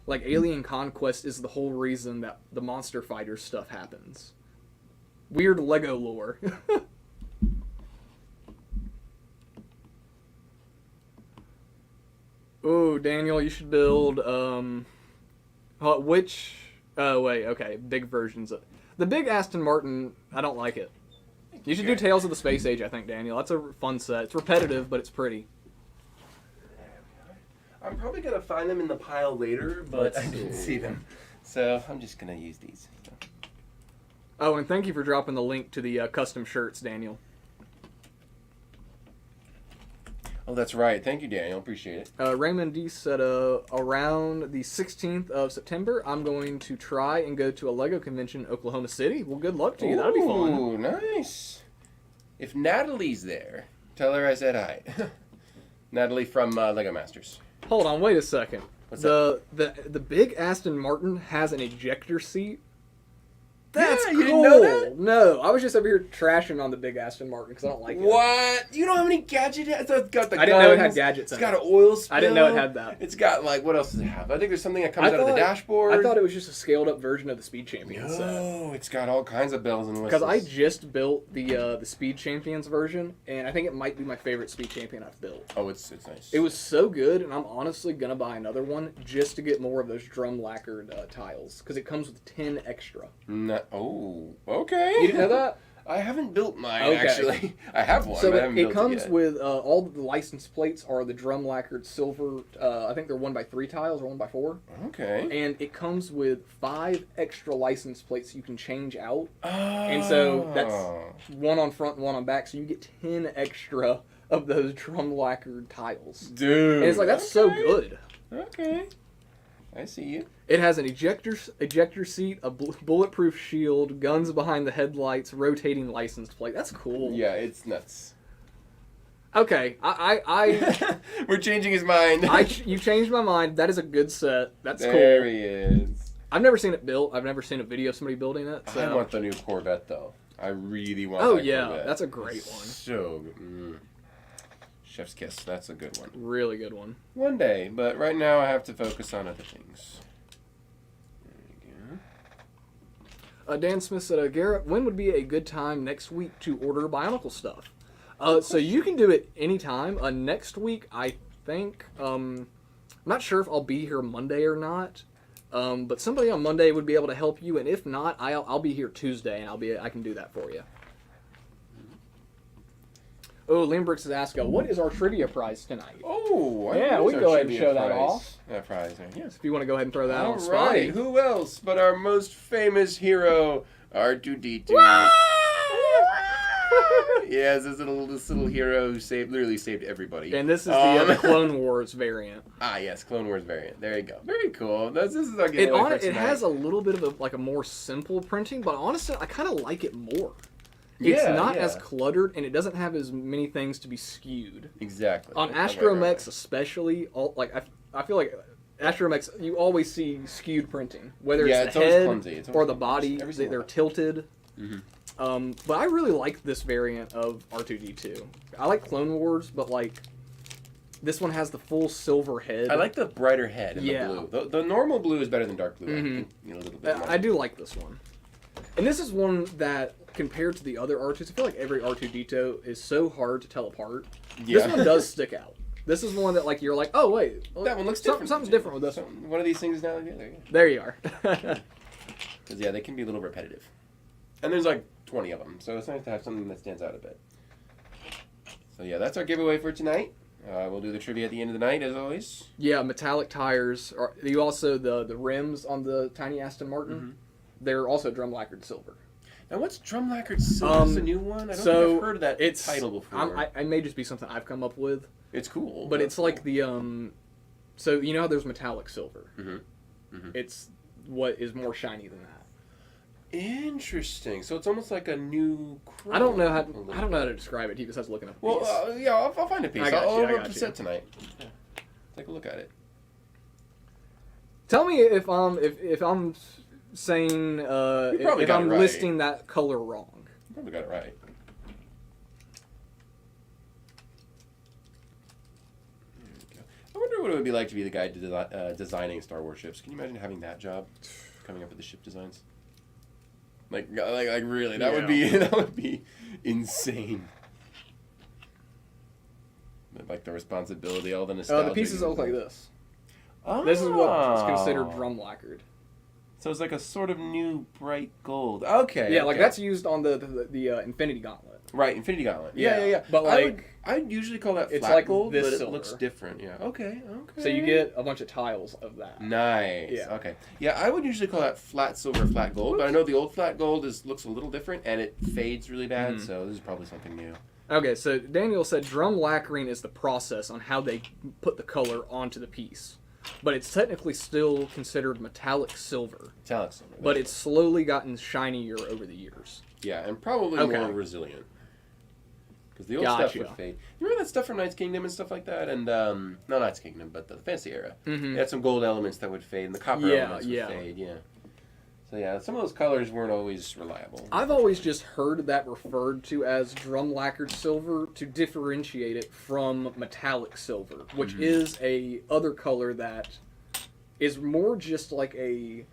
B: Like Alien Conquest is the whole reason that the Monster Fighter stuff happens. Weird Lego lore. Oh, Daniel, you should build which? Oh wait, okay, big versions of the big Aston Martin. I don't like it. You should do Tales of the Space Age. I think, Daniel. That's a fun set. It's repetitive, but it's pretty.
A: I'm probably gonna find them in the pile later, but I didn't see them, so I'm just gonna use these.
B: Oh, and thank you for dropping the link to the custom shirts, Daniel.
A: Oh, that's right. Thank you, Daniel. Appreciate it.
B: Raymond D said, around the 16th of September, I'm going to try and go to a LEGO convention in Oklahoma City. Well, good luck to you. That'll be fun.
A: Ooh, nice. If Natalie's there, tell her I said hi. Natalie from LEGO Masters.
B: Hold on, wait a second.
A: What's
B: the big Aston Martin has an ejector seat. That's cool.
A: You didn't know that?
B: No, I was just over here trashing on the big Aston Martin because I don't like it.
A: What? You know how many gadgets it has? It's got the
B: I didn't know it had gadgets in it.
A: It's got an oil spill.
B: I didn't know it had that.
A: It's got, like, what else does it have? I think there's something that comes out of the dashboard.
B: I thought it was just a scaled up version of the Speed Champions set.
A: No, it's got all kinds of bells and whistles.
B: Because I just built the Speed Champions version, and I think it might be my favorite Speed Champion I've built.
A: Oh, it's nice.
B: It was so good, and I'm honestly going to buy another one just to get more of those drum lacquered tiles, because it comes with 10 extra.
A: Oh, okay.
B: You didn't know that?
A: I haven't built mine, actually. I have one,
B: so
A: but I haven't built it
B: comes
A: yet.
B: with all the license plates are the drum lacquered silver. I think they're 1x3 tiles or 1x4.
A: Okay.
B: And it comes with 5 extra license plates you can change out. Oh. And so that's one on front and one on back. So you get 10 extra of those drum lacquered tiles.
A: Dude.
B: And it's like, that's so good.
A: Okay. I see you.
B: It has an ejector seat, a bulletproof shield, guns behind the headlights, rotating license plate. That's cool.
A: Yeah, it's nuts.
B: Okay, I
A: We're changing his mind.
B: You changed my mind. That is a good set. That's cool.
A: There he is.
B: I've never seen it built. I've never seen a video of somebody building it. So.
A: I want the new Corvette, though. I really want
B: that
A: Corvette.
B: Oh, yeah. That's a great one.
A: So good. Chef's kiss. That's a good one.
B: Really good one.
A: One day, but right now I have to focus on other things. There you go.
B: Dan Smith said, Garrett, when would be a good time next week to order Bionicle stuff? So you can do it anytime. Next week, I think, I'm not sure if I'll be here Monday or not. But somebody on Monday would be able to help you, and if not, I'll be here Tuesday, and I can do that for you. Oh, Limbricks is asking, what is our trivia prize tonight?
A: Oh,
B: yeah, we can go ahead and show that off.
A: Prize, yes.
B: If you want to go ahead and throw that on
A: All right,
B: Spotty.
A: who else but our most famous hero, R2-D2. Yes, this little hero who literally saved everybody.
B: And this is the Clone Wars variant.
A: Ah, yes, Clone Wars variant. There you go. Very cool. This is our giveaway for tonight.
B: It has a little bit of a more simple printing, but honestly, I kind of like it more.
A: It's
B: not as cluttered, and it doesn't have as many things to be skewed.
A: Exactly.
B: On Astromex especially, I feel like Astromex, you always see skewed printing. Whether it's the head or the body, they're tilted. Mm-hmm. But I really like this variant of R2-D2. I like Clone Wars, but this one has the full silver head.
A: I like the brighter head and the blue. The normal blue is better than dark blue.
B: Mm-hmm.
A: I think, a little bit more.
B: I do like this one. And this is one that, compared to the other R2s, I feel like every R2-D2 is so hard to tell apart. Yeah. This one does stick out. This is one that you're like, oh wait,
A: that one looks different.
B: Something's different with this one.
A: One of these things is now together. Yeah.
B: There you are.
A: Because they can be a little repetitive, and there's 20 of them, so it's nice to have something that stands out a bit. So yeah, that's our giveaway for tonight. We'll do the trivia at the end of the night, as always. Yeah,
B: metallic tires. You also the rims on the tiny Aston Martin. Mm-hmm. They're also drum lacquered silver.
A: Now, what's drum lacquered silver? Is a new one? I don't think I've heard of that title before.
B: It may just be something I've come up with.
A: It's cool.
B: But it's like the so you know how there's metallic silver.
A: Mm-hmm. Mm-hmm.
B: It's what is more shiny than that.
A: Interesting. So it's almost like a new chrome.
B: I don't know how to describe it. He just has to look at a piece.
A: Well, I'll find a piece. I'll open up the set tonight. Yeah. Take a look at it.
B: Tell me if I'm saying if I'm listing that color wrong.
A: You probably got it right. I wonder what it would be like to be the guy designing Star Wars ships. Can you imagine having that job, coming up with the ship designs? Like really, that would be insane. Like the responsibility, all the nostalgia.
B: The pieces look like this.
A: Oh.
B: This is what is considered drum lacquered.
A: So it's like a sort of new bright gold. Okay.
B: Yeah, like that's used on the Infinity Gauntlet.
A: Right, Infinity Gauntlet. Yeah.
B: But like,
A: I'd usually call that
B: it's
A: flat
B: like
A: gold,
B: this
A: but it
B: silver.
A: looks different. Yeah. Okay.
B: So you get a bunch of tiles of that.
A: Nice.
B: Yeah.
A: Okay. Yeah, I would usually call that flat silver, flat gold, but I know the old flat gold looks a little different and it fades really bad. So this is probably something new.
B: Okay, so Daniel said drum lacquering is the process on how they put the color onto the piece. But it's technically still considered metallic silver.
A: Metallic silver.
B: But it's slowly gotten shinier over the years.
A: Yeah, and probably more resilient. Because the old stuff would fade. You remember that stuff from Knights Kingdom and stuff like that? And, not Knights Kingdom, but the Fantasy era. They had some gold elements that would fade, and the copper elements would fade, So yeah, some of those colors weren't always reliable.
B: I've always just heard that referred to as drum lacquered silver to differentiate it from metallic silver, which is a other color that is more just like a.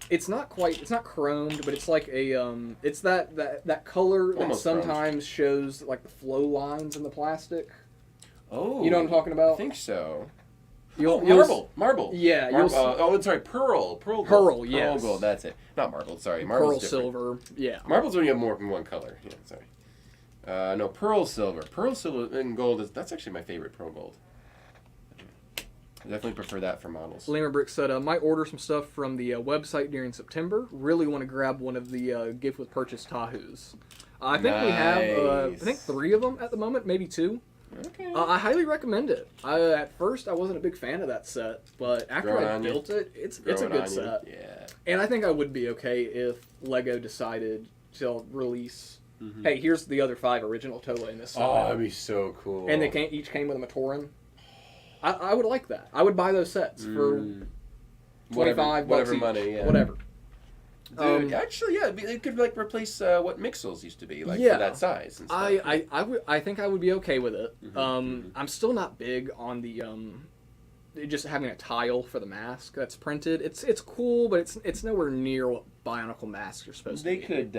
B: It's not chromed, but it's like a it's that color
A: Almost
B: that sometimes shows like the flow lines in the plastic.
A: Oh,
B: you know what I'm talking about?
A: I think so.
B: Marble. Yeah.
A: Sorry, pearl gold.
B: Yes.
A: Pearl gold, that's it. Not marble, sorry. Marble's
B: pearl silver, yeah.
A: Marble's when you have more than one color. Yeah, sorry. No, pearl silver. Pearl silver and gold, that's actually my favorite pearl gold. I definitely prefer that for models.
B: Lemur Brick said, might order some stuff from the website during September. Really want to grab one of the gift with purchase Tahoos. I think we have, 3 of them at the moment, maybe 2.
A: Okay.
B: I highly recommend it. At first, I wasn't a big fan of that set, but after I built it, it's a good set.
A: Yeah.
B: And I think I would be okay if Lego decided to release. Hey, here's the other 5 original Toa in this set.
A: Oh, that'd be so cool.
B: And they each came with a Matoran. I would like that. I would buy those sets for $25
A: whatever
B: each,
A: money,
B: whatever.
A: Dude, actually, yeah, it could like replace what Mixels used to be, like for that size. And stuff.
B: I think I would be okay with it. I'm still not big on the just having a tile for the mask that's printed. It's cool, but it's nowhere near what Bionicle masks are supposed to be.
A: They could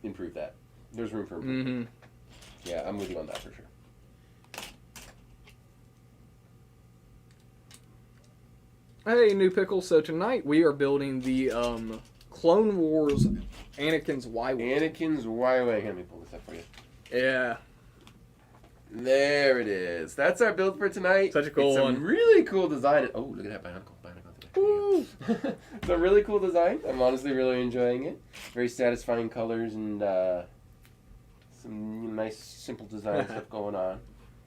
A: improve that. There's room for improvement. Yeah, I'm with you on that for sure.
B: Hey, New Pickle. So tonight we are building the Clone Wars Anakin's Y-Wing.
A: Anakin's Y-Wing. Let me pull this up for you.
B: Yeah.
A: There it is. That's our build for tonight.
B: Such a cool one.
A: Really cool design. Oh, look at that Bionicle. It's a really cool design. I'm honestly really enjoying it. Very satisfying colors and some nice, simple design stuff going on.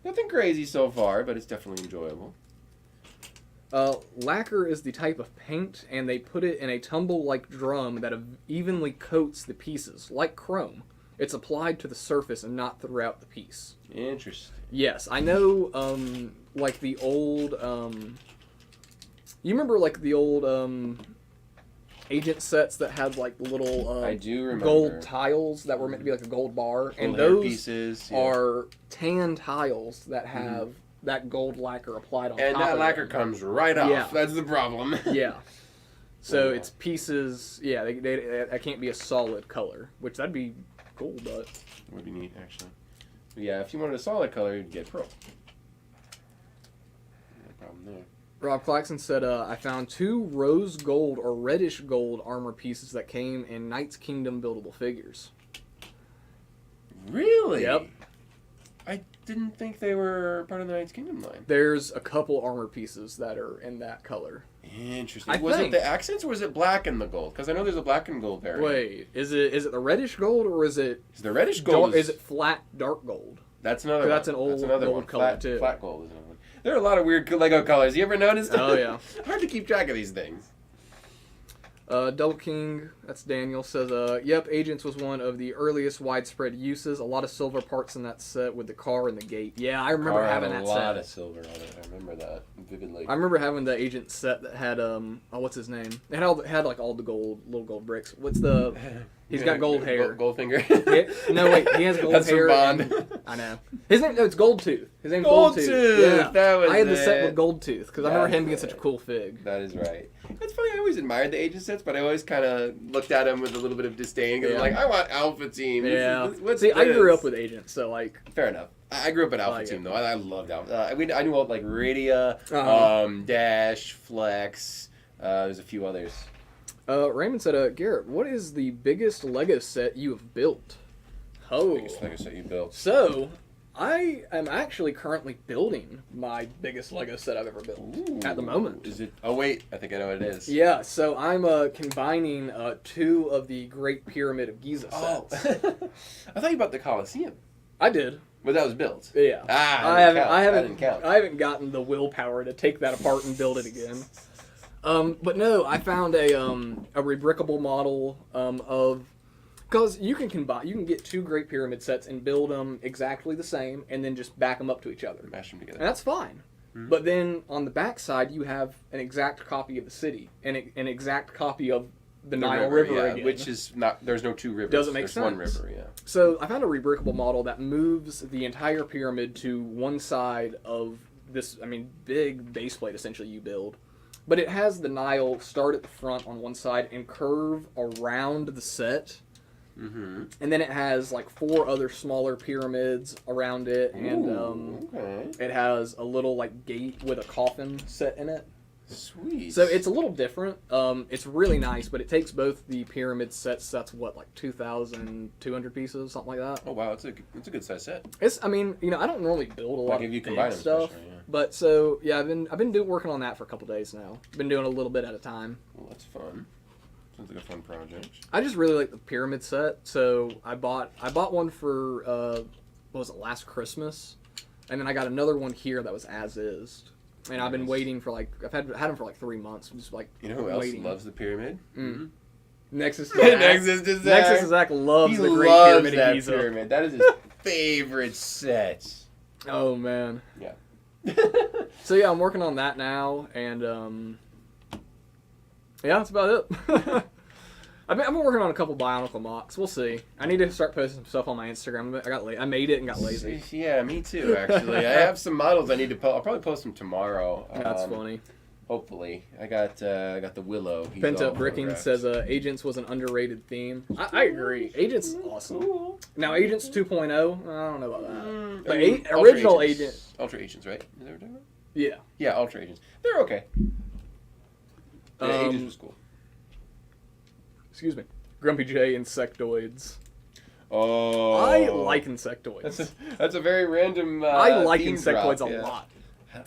A: Nothing crazy so far, but it's definitely enjoyable.
B: Lacquer is the type of paint, and they put it in a tumble-like drum that evenly coats the pieces, like chrome. It's applied to the surface and not throughout the piece.
A: Interesting.
B: Yes, I know, like the old, you remember like the old, agent sets that had like little,
A: I do remember.
B: Gold tiles that were meant to be like a gold bar, and
A: those
B: pieces are tan tiles that have that gold lacquer applied on top of it.
A: And that lacquer comes right off. Yeah. That's the problem.
B: Yeah. So it's pieces, that can't be a solid color, which that'd be cool, but...
A: It would be neat, actually. But yeah, if you wanted a solid color, you'd get pearl. No problem there.
B: Rob Claxton said, I found 2 rose gold or reddish gold armor pieces that came in Knights Kingdom buildable figures.
A: Really?
B: Yep.
A: I didn't think they were part of the Knights Kingdom line.
B: There's a couple armor pieces that are in that color.
A: Interesting. Was it the accents or was it black and the gold? Because I know there's a black and gold variant.
B: Wait, is it the reddish gold or is it...
A: The reddish gold
B: is it flat dark gold?
A: That's another one.
B: That's an old gold color too.
A: Flat gold is another one. There are a lot of weird Lego colors. You ever noticed?
B: Oh, yeah.
A: Hard to keep track of these things.
B: Double King, that's Daniel, says, yep, Agents was one of the earliest widespread uses. A lot of silver parts in that set with the car and the gate. Yeah, I remember having that set.
A: A lot of silver on it. I remember that vividly.
B: I remember having the Agent set that had, what's his name? It had like all the little gold bricks. What's the... He's got gold hair.
A: Goldfinger.
B: No, wait, he has gold
A: That's
B: hair.
A: That's from Bond.
B: I know. His name, no, it's Goldtooth. His name's
A: Goldtooth.
B: Goldtooth. Yeah.
A: That was
B: I had the set with Goldtooth because I remember him being
A: it.
B: such a cool fig.
A: That is right. It's funny. I always admired the agent sets, but I always kind of looked at him with a little bit of disdain because I'm like, I want Alpha Team.
B: Yeah.
A: What's
B: See,
A: this?
B: I grew up with agents, so like.
A: Fair enough. I grew up at Alpha Team though. I loved Alpha. I knew all like Radia, Dash, Flex. There's a few others.
B: Raymond said, Garrett, what is the biggest Lego set you have built? Oh.
A: Biggest Lego set you built.
B: So, I am actually currently building my biggest Lego set I've ever built at the moment.
A: Is it? Oh wait, I think I know what it is.
B: Yeah, so I'm combining 2 of the Great Pyramid of Giza sets.
A: I thought you bought the Colosseum.
B: I did.
A: But that was built.
B: Yeah.
A: I
B: haven't gotten the willpower to take that apart and build it again. But no, I found a rebrickable model of, because you can get 2 Great Pyramid sets and build them exactly the same, and then just back them up to each other.
A: Mash them together.
B: And that's fine. Mm-hmm. But then on the back side, you have an exact copy of the city and an exact copy of the Nile River again.
A: Which is not. There's no 2 rivers.
B: Doesn't make
A: there's
B: sense.
A: 1 river. Yeah.
B: So I found a rebrickable model that moves the entire pyramid to one side of this. I mean, big base plate essentially you build. But it has the Nile start at the front on one side and curve around the set. Mm-hmm. And then it has like 4 other smaller pyramids around it. And it has a little like gate with a coffin set in it.
A: Sweet.
B: So it's a little different. It's really nice, but it takes both the pyramid sets. That's what, like 2,200 pieces, something like that.
A: Oh wow, it's a good size set.
B: I mean, I don't normally build a lot of big stuff,
A: yeah.
B: but so yeah, I've been working on that for a couple days now. Been doing a little bit at a time.
A: Well, that's fun. Sounds like a fun project.
B: I just really like the pyramid set, so I bought one for what was it, last Christmas, and then I got another one here that was as is. And I've been waiting for I've had them for 3 months. Just
A: you know who else loves the pyramid?
B: Mm-hmm. Nexus to Zach.
A: Nexus to Zach
B: loves the Great Pyramid of Giza.
A: Pyramid. That is his favorite set.
B: Oh man.
A: Yeah.
B: So yeah, I'm working on that now, and yeah, that's about it. I've been working on a couple Bionicle mocks. We'll see. I need to start posting some stuff on my Instagram. I made it and got lazy.
A: Yeah, me too, actually. I have some models I need to post. I'll probably post them tomorrow.
B: That's funny.
A: Hopefully. I got the Willow.
B: Pent Up Bricking says Agents was an underrated theme. I agree. Agents is awesome. Cool. Now, Agents 2.0, I don't know about that. But original Agents.
A: Ultra Agents, right? Is that what we're talking about?
B: Yeah.
A: Yeah, Ultra Agents. They're okay. Agents was cool.
B: Excuse me. Grumpy J, Insectoids.
A: Oh.
B: I like Insectoids.
A: That's a very random
B: I like Insectoids a lot.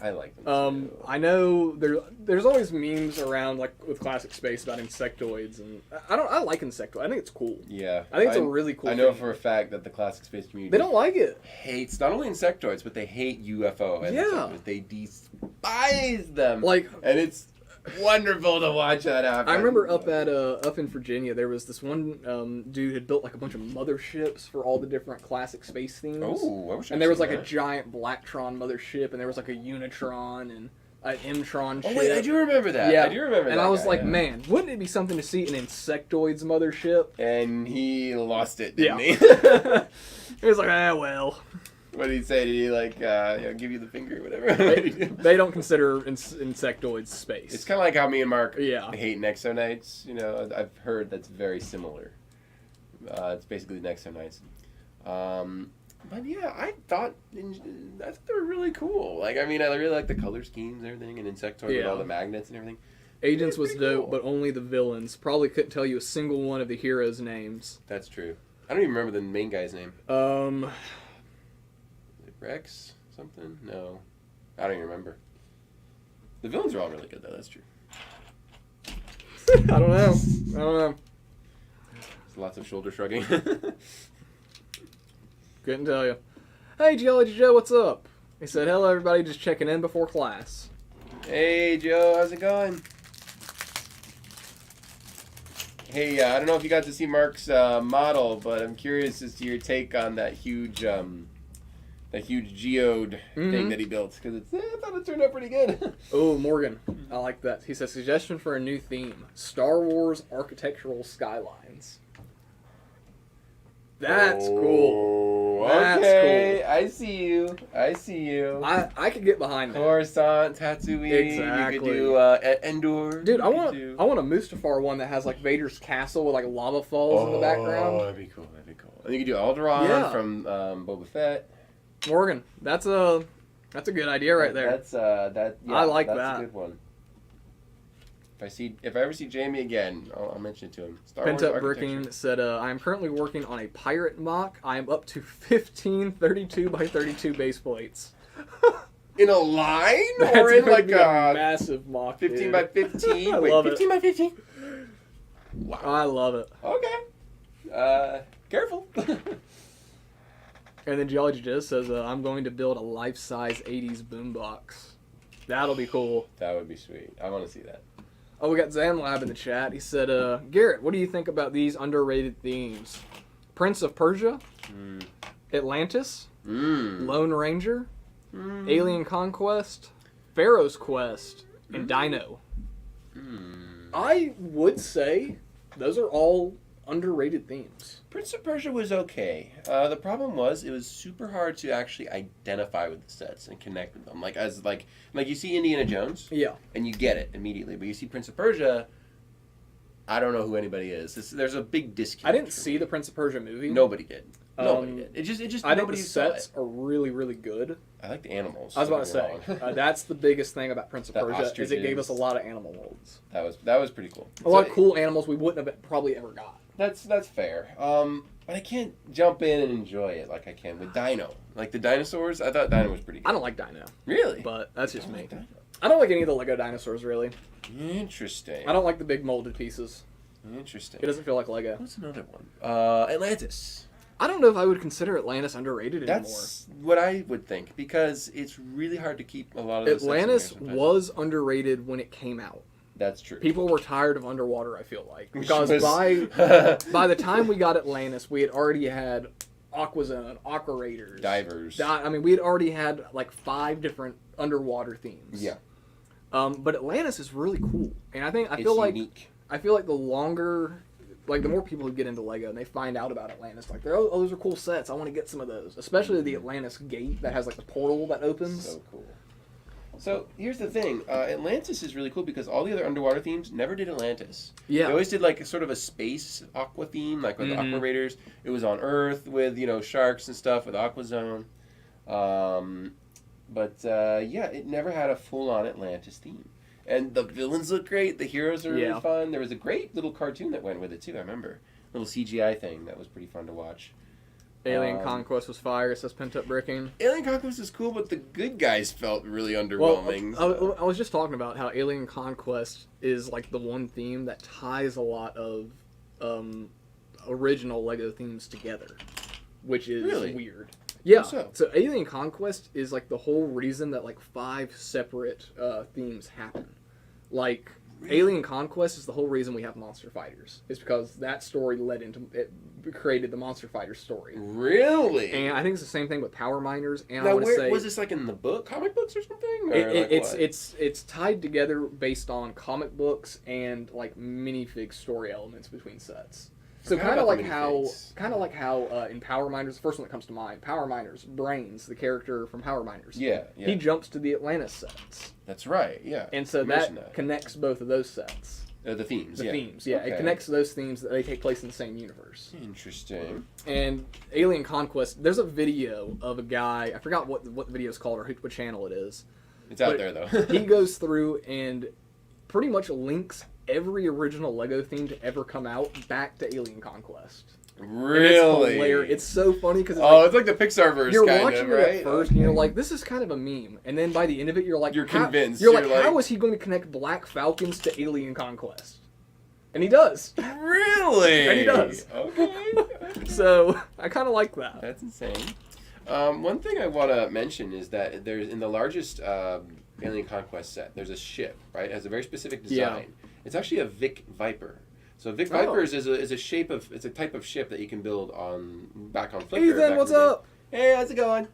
A: I like them too.
B: I know there's always memes around with Classic Space about Insectoids, and I like Insectoids. I think it's cool.
A: Yeah.
B: I think it's a really cool
A: I know
B: thing.
A: for a fact that the Classic Space community
B: they don't like it.
A: Hates not only Insectoids, but they hate UFO.
B: Yeah.
A: They despise them. And it's wonderful to watch that happen.
B: I remember up in Virginia, there was this one dude had built a bunch of motherships for all the different Classic Space themes.
A: Oh, I wish
B: and there was a giant Blacktron mothership, and there was a Unitron and an Mtron ship.
A: Oh wait, I do remember that.
B: Yeah,
A: I do remember that.
B: And I was man, wouldn't it be something to see an Insectoids mothership?
A: And he lost it, didn't he?
B: He was like, well.
A: What did he say? Did he give you the finger or whatever?
B: They don't consider Insectoids space.
A: It's kind of like how me and Mark
B: hate
A: Nexonites. I've heard that's very similar. It's basically Nexonites. But yeah, I thought they were really cool. I really like the color schemes and everything, and Insectoid with all the magnets and everything.
B: Agents was dope, but only the villains. Probably couldn't tell you a single one of the heroes' names.
A: That's true. I don't even remember the main guy's name. Rex something? No. I don't even remember. The villains are all really good, though. That's true.
B: I don't know.
A: There's lots of shoulder shrugging.
B: Couldn't tell you. Hey, Geology Joe, what's up? He said, hello, everybody. Just checking in before class.
A: Hey, Joe. How's it going? Hey, I don't know if you got to see Mark's model, but I'm curious as to your take on that huge geode thing that he built, because I thought it turned out pretty good.
B: Oh, Morgan, I like that. He says, suggestion for a new theme: Star Wars architectural skylines. That's cool.
A: okay. Cool. I see you.
B: I could get behind that.
A: Coruscant, Tatooine.
B: Exactly.
A: You could do Endor.
B: Dude, I want a Mustafar one that has like Vader's castle with like lava falls in the background.
A: Oh, that'd be cool. And you could do Alderaan from Boba Fett.
B: Morgan, that's a good idea right there. I like that.
A: That's a good one. If I ever see Jamie again, I'll mention it to him.
B: Pent Up Bricking said, I am currently working on a pirate mock. I am up to 15 32 by 32 base plates.
A: In a line? Or in like a
B: massive mock,
A: 15
B: dude.
A: by 15?
B: I
A: Wait,
B: love
A: 15 by 15? Wow.
B: I love it.
A: Okay. Careful.
B: And then Geology Jizz says, I'm going to build a life-size 80s boombox. That'll be cool.
A: That would be sweet. I want to see that.
B: Oh, we got Zanlab in the chat. He said, Garrett, what do you think about these underrated themes? Prince of Persia, Atlantis, Lone Ranger, Alien Conquest, Pharaoh's Quest, and Dino. I would say those are all underrated themes.
A: Prince of Persia was okay. The problem was it was super hard to actually identify with the sets and connect with them. Like you see Indiana Jones, and you get it immediately. But you see Prince of Persia, I don't know who anybody is. There's a big disconnect.
B: I didn't see the Prince of Persia movie.
A: Nobody did. Nobody did. It just.
B: I think the sets are really, really good.
A: I like the animals.
B: I was about to say that's the biggest thing about Prince of Persia
A: ostriches.
B: is it gave us a lot of animal molds.
A: That was pretty cool.
B: A lot of cool animals we wouldn't have probably ever got.
A: That's fair. But I can't jump in and enjoy it like I can with Dino. Like the dinosaurs, I thought Dino was pretty good.
B: I don't like Dino.
A: Really?
B: But that's just me. I don't like any of the Lego dinosaurs, really.
A: Interesting.
B: I don't like the big molded pieces.
A: Interesting.
B: It doesn't feel like Lego.
A: What's another one? Atlantis.
B: I don't know if I would consider Atlantis underrated anymore.
A: That's what I would think, because it's really hard to keep a lot of those
B: Atlantis was underrated when it came out.
A: That's true.
B: People were tired of underwater, I feel like. Because by the time we got Atlantis, we had already had Aquazone, Aqua Raiders.
A: Divers.
B: We had already had like 5 different underwater themes.
A: Yeah.
B: But Atlantis is really cool. And I
A: feel unique.
B: I feel like the longer... Like, the more people who get into Lego and they find out about Atlantis, like, those are cool sets. I want to get some of those. Especially the Atlantis gate that has, like, the portal that opens.
A: So cool. So, here's the thing. Atlantis is really cool because all the other underwater themes never did Atlantis. Yeah. They always did, like, sort of a space aqua theme, like with the Aqua Raiders. It was on Earth with, sharks and stuff with Aquazone. It never had a full-on Atlantis theme. And the villains look great. The heroes are really fun. There was a great little cartoon that went with it, too, I remember. A little CGI thing that was pretty fun to watch.
B: Alien Conquest was fire, says Pent Up Bricking.
A: Alien Conquest is cool, but the good guys felt really underwhelming.
B: Well, I was just talking about how Alien Conquest is like the one theme that ties a lot of original Lego themes together, which is weird. Yeah, so Alien Conquest is like the whole reason that like 5 separate themes happen. Like, Alien Conquest is the whole reason we have Monster Fighters. It's because that story created the Monster Fighters story.
A: Really?
B: And I think it's the same thing with Power Miners. And
A: now, was this like in the comic books or something? Or
B: it's tied together based on comic books and like minifig story elements between sets. So kind of like how in Power Miners, the first one that comes to mind, Power Miners, Brains, the character from Power Miners. Yeah. He jumps to the Atlantis sets.
A: That's right, yeah.
B: And so that connects both of those sets.
A: The themes,
B: themes, yeah. Okay. It connects those themes that they take place in the same universe.
A: Interesting.
B: And Alien Conquest, there's a video of a guy, I forgot what the video is called or what channel it is.
A: It's out there, though.
B: He goes through and pretty much links every original Lego theme to ever come out back to Alien Conquest.
A: Really?
B: It's so funny because
A: it's like the Pixar verse.
B: You're watching it at first, and you're like, "This is kind of a meme," and then by the end of it, you're like,
A: convinced.
B: You're like, "How is he going to connect Black Falcons to Alien Conquest?" And he does.
A: Really?
B: And he does.
A: Okay.
B: So I kind of like that.
A: That's insane. One thing I want to mention is that there's in the largest Alien Conquest set, there's a ship, right? It has a very specific design. Yeah. It's actually a Vic Viper. So Vic Vipers is a type of ship that you can build back on Flickr.
B: Ethan, what's up?
A: Hey, how's it going?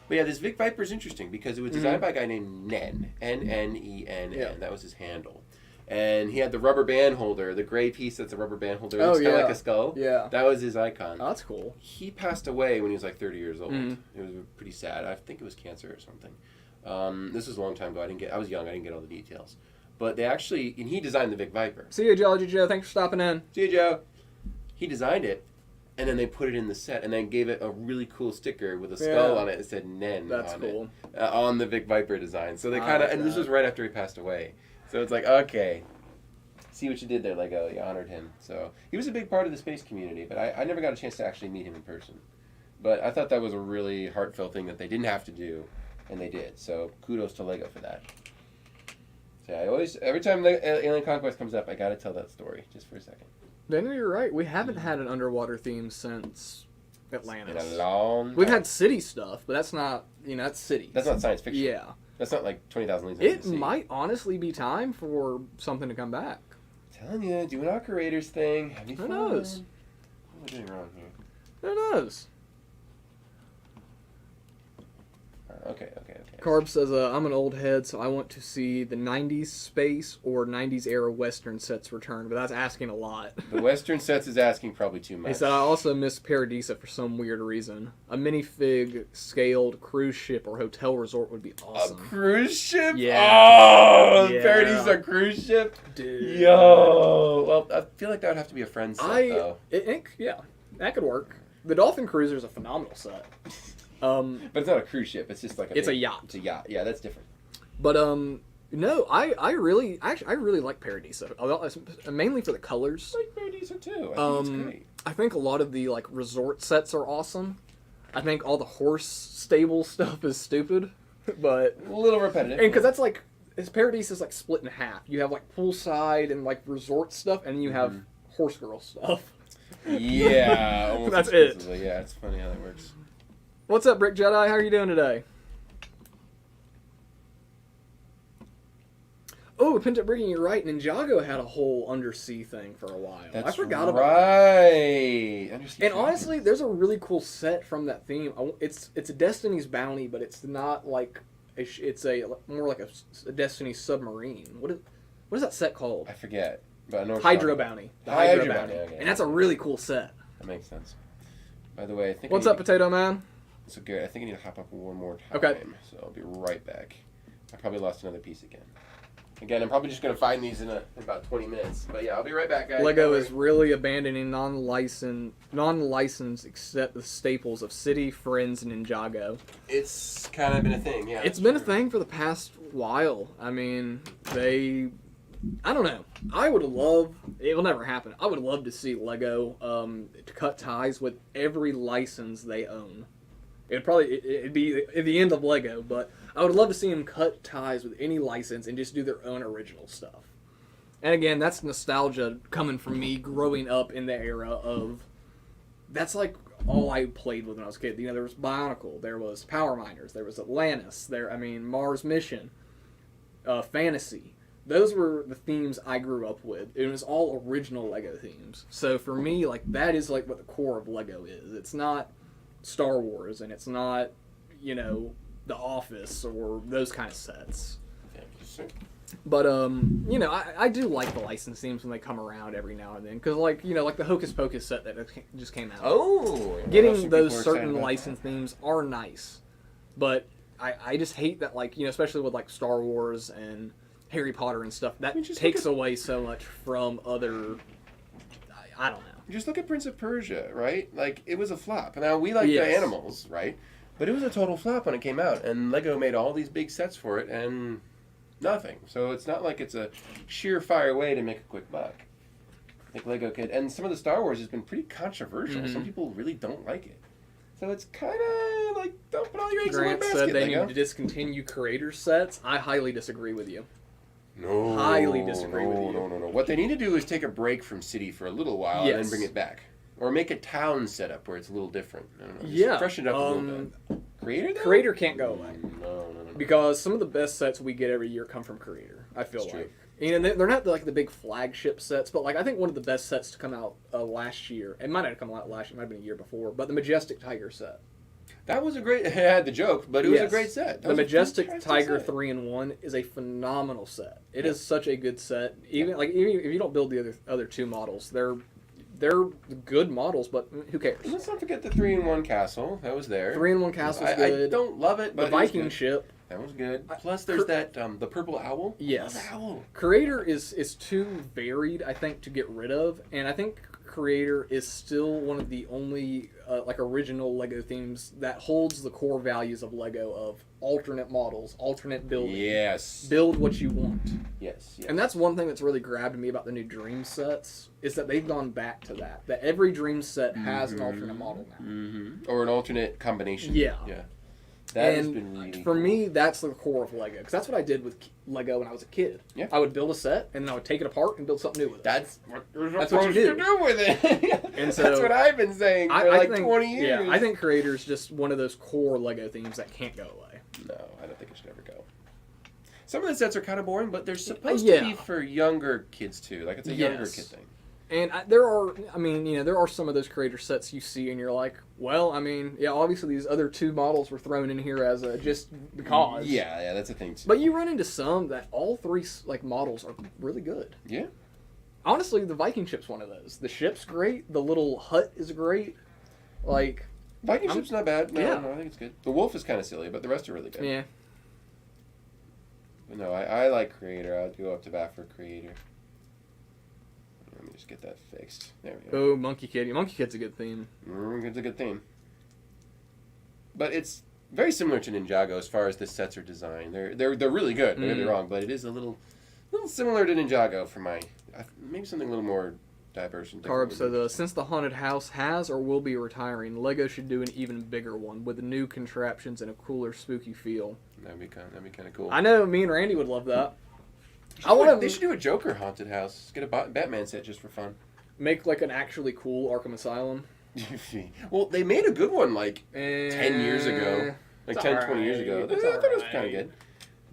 A: But yeah, this Vic Viper is interesting because it was designed by a guy named Nen, N-N-E-N-N. That was his handle. And he had the rubber band holder, the gray piece that's a rubber band holder. It looks kind of like a skull.
B: Yeah.
A: That was his icon.
B: Oh, that's cool.
A: He passed away when he was like 30 years old. It was pretty sad. I think it was cancer or something. This was a long time ago. I was young. I didn't get all the details. But they actually, and he designed the Vic Viper.
B: See you, Geology Joe. Thanks for stopping in.
A: See you, Joe. He designed it, and then they put it in the set, and then gave it a really cool sticker with a skull on it that said Nen on the Vic Viper design. So they kind of, and this was right after he passed away. So it's like, okay, see what you did there, Lego. You honored him. So he was a big part of the space community, but I never got a chance to actually meet him in person. But I thought that was a really heartfelt thing that they didn't have to do, and they did. So kudos to Lego for that. So yeah, every time Alien Conquest comes up, I got to tell that story just for a second.
B: Then you're right. We haven't had an underwater theme since Atlantis.
A: In a long time.
B: We've had city stuff, but that's not, that's cities.
A: That's not science fiction.
B: Yeah.
A: That's not like 20,000 Leagues Under the Sea.
B: It might honestly be time for something to come back.
A: I'm telling you, do an operators thing.
B: Who knows?
A: What am I doing wrong here?
B: Who knows?
A: Okay.
B: Carb says, I'm an old head, so I want to see the 90s space or 90s era Western sets return, but that's asking a lot.
A: The Western sets is asking probably too much.
B: He said, I also miss Paradisa for some weird reason. A minifig scaled cruise ship or hotel resort would be awesome.
A: A cruise ship?
B: Yeah.
A: Oh,
B: yeah.
A: Paradisa cruise ship?
B: Dude.
A: Yo. Well, I feel like that would have to be a friend's set, though.
B: Yeah, that could work. The Dolphin Cruiser is a phenomenal set.
A: But it's not a cruise ship. It's just like
B: a yacht.
A: It's a yacht. Yeah, that's different.
B: But no, I really like Paradisa. Mainly for the colors.
A: I like Paradisa too. I think it's great.
B: I think a lot of the resort sets are awesome. I think all the horse stable stuff is stupid, but
A: a little repetitive.
B: And because that's Paradisa is split in half. You have poolside and resort stuff, and then you have horse girl stuff.
A: Yeah, almost
B: that's it.
A: Yeah, it's funny how that works.
B: What's up, Brick Jedi? How are you doing today? Oh, Pent Up Brigging, you're right. Ninjago had a whole undersea thing for a while. I forgot about that.
A: Undersea
B: and honestly, there's a really cool set from that theme. It's a Destiny's Bounty, but it's not it's more like a Destiny submarine. What is that set called?
A: I forget. But I know
B: Hydro Bounty. The Hydro Bounty. Okay. And that's a really cool set.
A: That makes sense. By the way, I think.
B: What's up, Potato Man?
A: So Garrett, I think I need to hop up one more time.
B: Okay.
A: So I'll be right back. I probably lost another piece again. Again, I'm probably just going to find these in about 20 minutes. But yeah, I'll be right back, guys.
B: Lego is really abandoning non-licensed except the staples of City, Friends, and Ninjago.
A: It's kind of been a thing, yeah.
B: It's been a thing for the past while. I mean, I don't know. It will never happen. I would love to see Lego to cut ties with every license they own. It'd be at the end of Lego, but I would love to see them cut ties with any license and just do their own original stuff. And again, that's nostalgia coming from me growing up in the era of... That's all I played with when I was a kid. There was Bionicle, there was Power Miners, there was Atlantis, Mars Mission, Fantasy. Those were the themes I grew up with. It was all original Lego themes. So for me, that is what the core of Lego is. It's not Star Wars, and it's not, The Office or those kind of sets. But I do like the license themes when they come around every now and then, because the Hocus Pocus set that just came out.
A: Oh,
B: getting those certain license themes are nice, but I just hate that especially with Star Wars and Harry Potter and stuff, that takes away so much from other. I don't know.
A: Just look at Prince of Persia, right? It was a flop. Now we like the animals, right? But it was a total flop when it came out, and Lego made all these big sets for it, and nothing. So it's not like it's a surefire way to make a quick buck. I think Lego could, and some of the Star Wars has been pretty controversial. Some people really don't like it. So it's kind of don't put all your eggs in one basket.
B: Grant said they need to discontinue creator sets. I highly disagree with you.
A: No.
B: Highly disagree with you.
A: No. What they need to do is take a break from City for a little while and then bring it back. Or make a town setup where it's a little different. I don't know. Just freshen it up a little bit. Creator, though?
B: Creator can't go away.
A: No.
B: Because some of the best sets we get every year come from Creator, I feel like. And they're not the big flagship sets, but I think one of the best sets to come out last year, it might not have come out last year, it might have been a year before, but the Majestic Tiger set.
A: That was a great. It had the joke, but it was a great set.
B: The Majestic Tiger 3-in-1 is a phenomenal set. It is such a good set. Even if you don't build the other two models, they're good models, but who cares?
A: Let's not forget the 3-in-1 castle. That was there.
B: 3-in-1 castle's good.
A: I don't love it, but
B: the Viking ship.
A: That was good. Plus, there's that the purple owl.
B: Yes.
A: I love the owl.
B: Creator is too varied, I think, to get rid of, and I think Creator is still one of the only original Lego themes that holds the core values of Lego of alternate models, alternate building.
A: Yes.
B: Build what you want.
A: Yes.
B: And that's one thing that's really grabbed me about the new Dream sets is that they've gone back to that. That every Dream set has an alternate model now.
A: Mm-hmm. Or an alternate combination.
B: Yeah.
A: Yeah. That has been really
B: for
A: cool.
B: me, that's the core of Lego. Because that's what I did with Lego when I was a kid.
A: Yeah.
B: I would build a set, and then I would take it apart and build something new with it.
A: That's what you're
B: That's
A: supposed
B: what you
A: to do with it.
B: And so,
A: that's what I've been saying for 20 years.
B: Yeah, I think Creator is just one of those core Lego themes that can't go away.
A: No, I don't think it should ever go. Some of the sets are kind of boring, but they're supposed to be for younger kids too. Like it's a younger kid thing.
B: And there are some of those Creator sets you see, and you're like, well, obviously these other two models were thrown in here as just because.
A: Yeah, that's a thing too.
B: But you run into some that all three models are really good.
A: Yeah.
B: Honestly, the Viking ship's one of those. The ship's great. The little hut is great.
A: Viking ship's not bad. No, I think it's good. The wolf is kind of silly, but the rest are really good.
B: Yeah.
A: But no, I like Creator. I'd go up to bat for Creator. Let me just get that fixed. There we go.
B: Oh, Monkey Kid. Monkey Kid's a good theme.
A: It's a good theme. But it's very similar to Ninjago as far as the sets are designed. They're really good. Don't get me wrong, but it is a little similar to Ninjago for maybe something a little more diverse and different.
B: Carb said, since the haunted house has or will be retiring, Lego should do an even bigger one with new contraptions and a cooler, spooky feel.
A: That'd be kind of cool.
B: I know, me and Randy would love that.
A: They should do a Joker haunted house. Get a Batman set just for fun.
B: Make an actually cool Arkham Asylum.
A: Well, they made a good one 10 years ago. 20 years ago. I thought it was kind of good.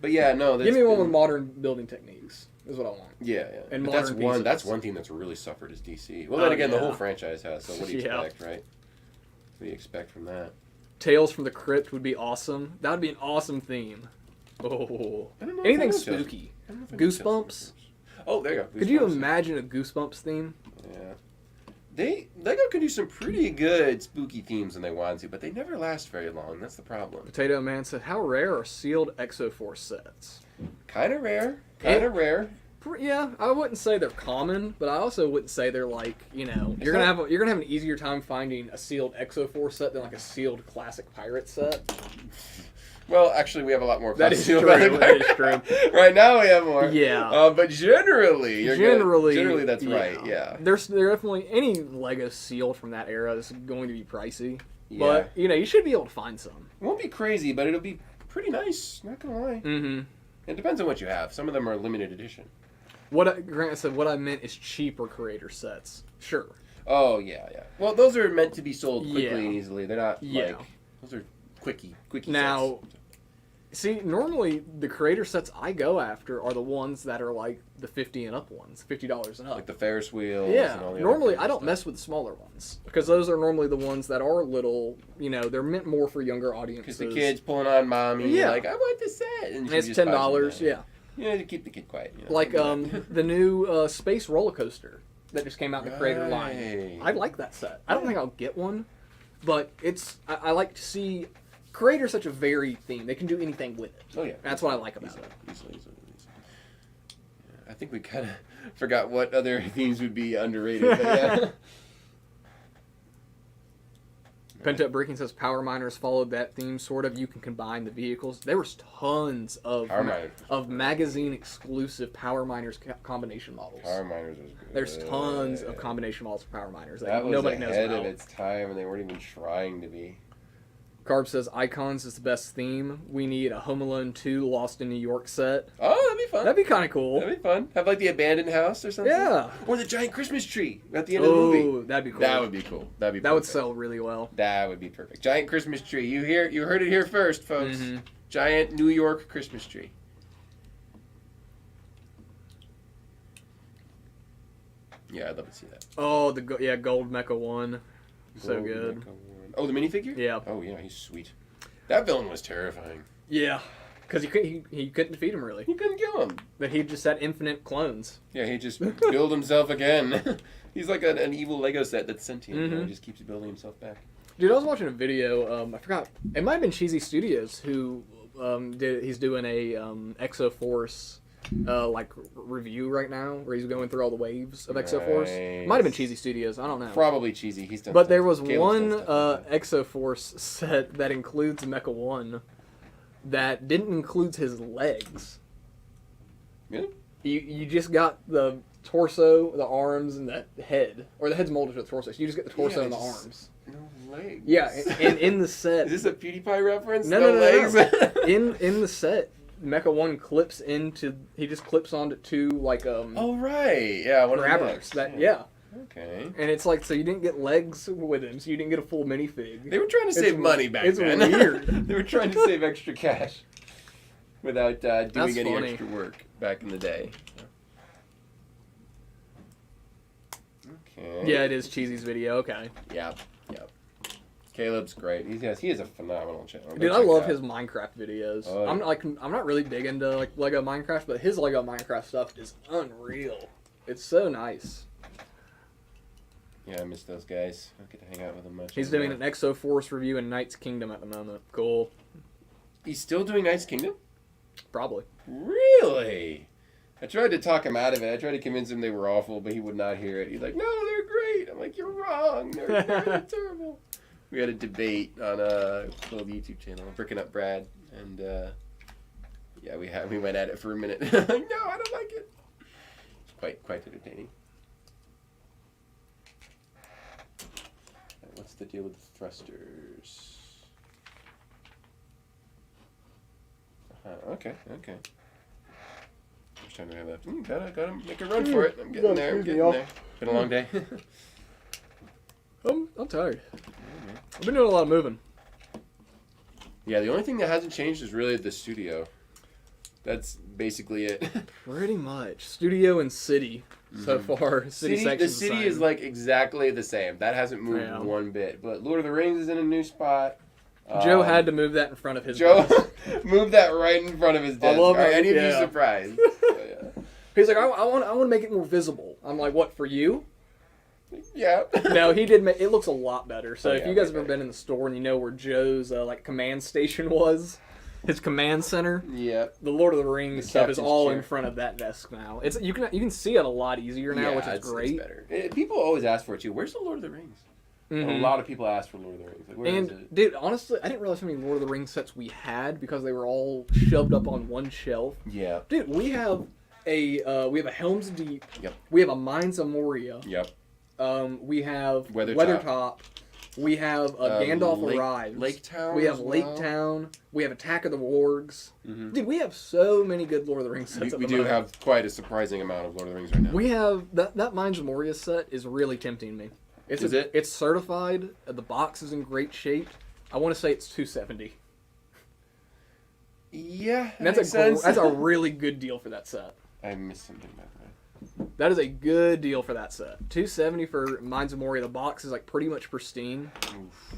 A: But yeah, no.
B: Give me one with modern building techniques. Is what I want.
A: Yeah.
B: And
A: but that's one thing that's really suffered is DC. Well, then again, the whole franchise has. So what do you expect, right? What do you expect from that?
B: Tales from the Crypt would be awesome. That would be an awesome theme. Oh, anything spooky. Goosebumps.
A: Oh, there you go.
B: Could you imagine a Goosebumps theme?
A: Yeah. Lego can do some pretty good spooky themes when they want to, but they never last very long. That's the problem.
B: Potato Man said, "How rare are sealed Exoforce sets?"
A: Kind of rare. Rare.
B: Yeah, I wouldn't say they're common, but I also wouldn't say they're you're gonna have an easier time finding a sealed Exoforce set than a sealed classic pirate set.
A: Well, actually, we have a lot more.
B: That is true. That is true.
A: Right now, we have more.
B: Yeah.
A: But generally, that's
B: yeah.
A: right. Yeah.
B: There's definitely any Lego sealed from that era is going to be pricey.
A: Yeah.
B: But you should be able to find some.
A: It won't be crazy, but it'll be pretty nice. Not gonna lie.
B: Mm-hmm.
A: It depends on what you have. Some of them are limited edition.
B: Grant said, what I meant is cheaper Creator sets. Sure.
A: Oh yeah. Well, those are meant to be sold quickly and easily. They're not those are quickie
B: now,
A: sets.
B: See, normally the Creator sets I go after are the ones that are the $50 and up ones, $50 and up.
A: Like the Ferris wheels.
B: Yeah.
A: And all the
B: Normally, I don't mess with the smaller ones because those are normally the ones that are little. They're meant more for younger audiences.
A: Because the kid's pulling on mommy.
B: Yeah.
A: Like, I want this set. And
B: it's $10. Yeah.
A: To keep the kid quiet.
B: The new space roller coaster that just came out in the Creator line. I like that set. I don't think I'll get one, but I like to see. Creator's such a varied theme. They can do anything with it.
A: Oh, yeah.
B: That's what I like about it.
A: Easily. Yeah, I think we kind of forgot what other themes would be underrated. But yeah.
B: Pent Up Breaking says Power Miners followed that theme, sort of. You can combine the vehicles. There was tons of magazine-exclusive Power Miners combination models.
A: Power Miners was good.
B: There's tons of combination models for Power Miners
A: that
B: nobody
A: was
B: knows
A: ahead
B: about.
A: of its time, and they weren't even trying to be.
B: Carb says Icons is the best theme. We need a Home Alone 2 Lost in New York set.
A: Oh, that'd be fun.
B: That'd be kind of cool.
A: That'd be fun. Have the abandoned house or something.
B: Yeah.
A: Or the giant Christmas tree at the end of the movie.
B: Oh, that'd be cool.
A: That would be cool. That would
B: sell really well.
A: That would be perfect. Giant Christmas tree. You heard it here first, folks. Mm-hmm. Giant New York Christmas tree. Yeah, I'd love to see that.
B: Oh, Gold Mecha 1. So good.
A: Oh, the minifigure?
B: Yeah.
A: Oh, yeah, he's sweet. That villain was terrifying.
B: Yeah. Because he couldn't defeat him, really.
A: You couldn't kill him.
B: But he just had infinite clones.
A: Yeah, he just built himself again. He's like an evil Lego set that's sentient.
B: Mm-hmm.
A: He just keeps building himself back.
B: Dude, I was watching a video. I forgot. It might have been Cheesy Studios who he's doing a Exoforce review right now, where he's going through all the waves of Exoforce.
A: Nice.
B: Might have been Cheesy Studios. I don't know.
A: Probably Cheesy. He's done.
B: But
A: stuff.
B: there was
A: Caleb's
B: one
A: done stuff like that.
B: Exoforce set that includes Mecha 1 that didn't include his legs.
A: Really?
B: You just got the torso, the arms, and the head. Or the head's molded to the torso, so you just get the torso and the arms.
A: No legs.
B: Yeah, and in the set...
A: Is this a PewDiePie reference?
B: No,
A: legs?
B: No. in the set, Mecha 1 clips into... He just clips onto two, like,
A: Oh, right. Yeah, one
B: grabbers.
A: of the legs.
B: Yeah.
A: Okay.
B: And it's like, so you didn't get legs with him, so you didn't get a full minifig.
A: They were trying to save money back then.
B: It's weird.
A: They were trying to save extra cash without doing
B: That's
A: any
B: funny.
A: extra work back in the day. Okay.
B: Yeah, it is Cheesy's video. Okay.
A: Yep. Caleb's great. He has a phenomenal channel. Go
B: Dude, I
A: check it
B: love
A: out.
B: his Minecraft videos.
A: Oh, yeah.
B: I'm not really big into like Lego Minecraft, but his Lego Minecraft stuff is unreal. It's so nice.
A: Yeah, I miss those guys. I don't get to hang out with them much.
B: He's doing an Exoforce review in Knight's Kingdom at the moment. Cool.
A: He's still doing Knight's Kingdom?
B: Probably.
A: Really? I tried to talk him out of it. I tried to convince him they were awful, but he would not hear it. He's like, no, they're great. I'm like, you're wrong. They're terrible. We had a debate on a little YouTube channel, Bricking Up Brad, and yeah, we went at it for a minute. Like, no, I don't like it. It's quite entertaining. Right, what's the deal with the thrusters? Okay. How much time do I have left? Gotta make a run for it. I'm getting there. Been a long day.
B: I'm tired. I've been doing a lot of moving.
A: Yeah, the only thing that hasn't changed is really the studio. That's basically it.
B: Pretty much. Studio and city so far. City section's
A: the city
B: same.
A: is like exactly the same. That hasn't moved one bit. But Lord of the Rings is in a new spot.
B: Joe had to move that in front of his
A: Joe
B: desk.
A: moved that right in front of his desk.
B: I love
A: Are
B: it.
A: any of you
B: Yeah.
A: surprised? Yeah.
B: He's like, I want to make it more visible. I'm like, what, for you?
A: Yeah.
B: No, he did make it looks a lot better. So
A: Oh,
B: if
A: yeah,
B: you guys have
A: way
B: ever been in the store and you know where Joe's like command station was, his command center,
A: Yeah.
B: the Lord of the Rings stuff is
A: captain's
B: all
A: chair.
B: in front of that desk now. It's you can see it a lot easier now, which is
A: it's
B: great.
A: better. People always ask for it too. Where's the Lord of the Rings?
B: Mhm.
A: A lot of people ask for Lord of the Rings. Like, where is
B: And
A: it?
B: dude, honestly, I didn't realize how many Lord of the Rings sets we had because they were all shoved up on one shelf.
A: Yeah.
B: Dude, we have a Helm's Deep.
A: Yep.
B: We have a Mines of Moria.
A: Yep.
B: We have
A: Weathertop.
B: Weathertop. We have Gandalf Arrives.
A: Lake Town.
B: We have
A: as
B: Lake
A: well.
B: Town. We have Attack of the Wargs.
A: Mhm.
B: Dude, we have so many good Lord of the Rings sets.
A: We do have quite a surprising amount of Lord of the Rings right now.
B: We have that Mines of Moria set is really tempting me.
A: Is it?
B: It's certified. The box is in great shape. I want to say it's $270.
A: Yeah,
B: And that's a really good deal for that set.
A: I missed something back there.
B: That is a good deal for that set. $270 for Mines of Moria. The box is like pretty much pristine.
A: Oof.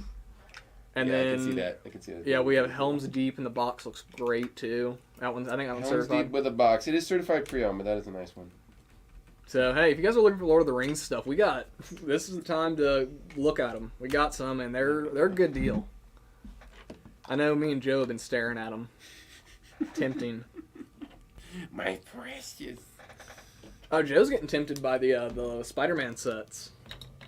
B: And
A: Yeah,
B: then
A: I can see that. I can see that.
B: yeah, we have Helm's Deep, and the box looks great too. I think that one's
A: Helm's
B: certified.
A: Deep with a box. It is certified pre-owned, but that is a nice one.
B: So hey, if you guys are looking for Lord of the Rings stuff, this is the time to look at them. We got some, and they're a good deal. I know me and Joe have been staring at them. Tempting.
A: My precious.
B: Oh, Joe's getting tempted by the Spider-Man sets.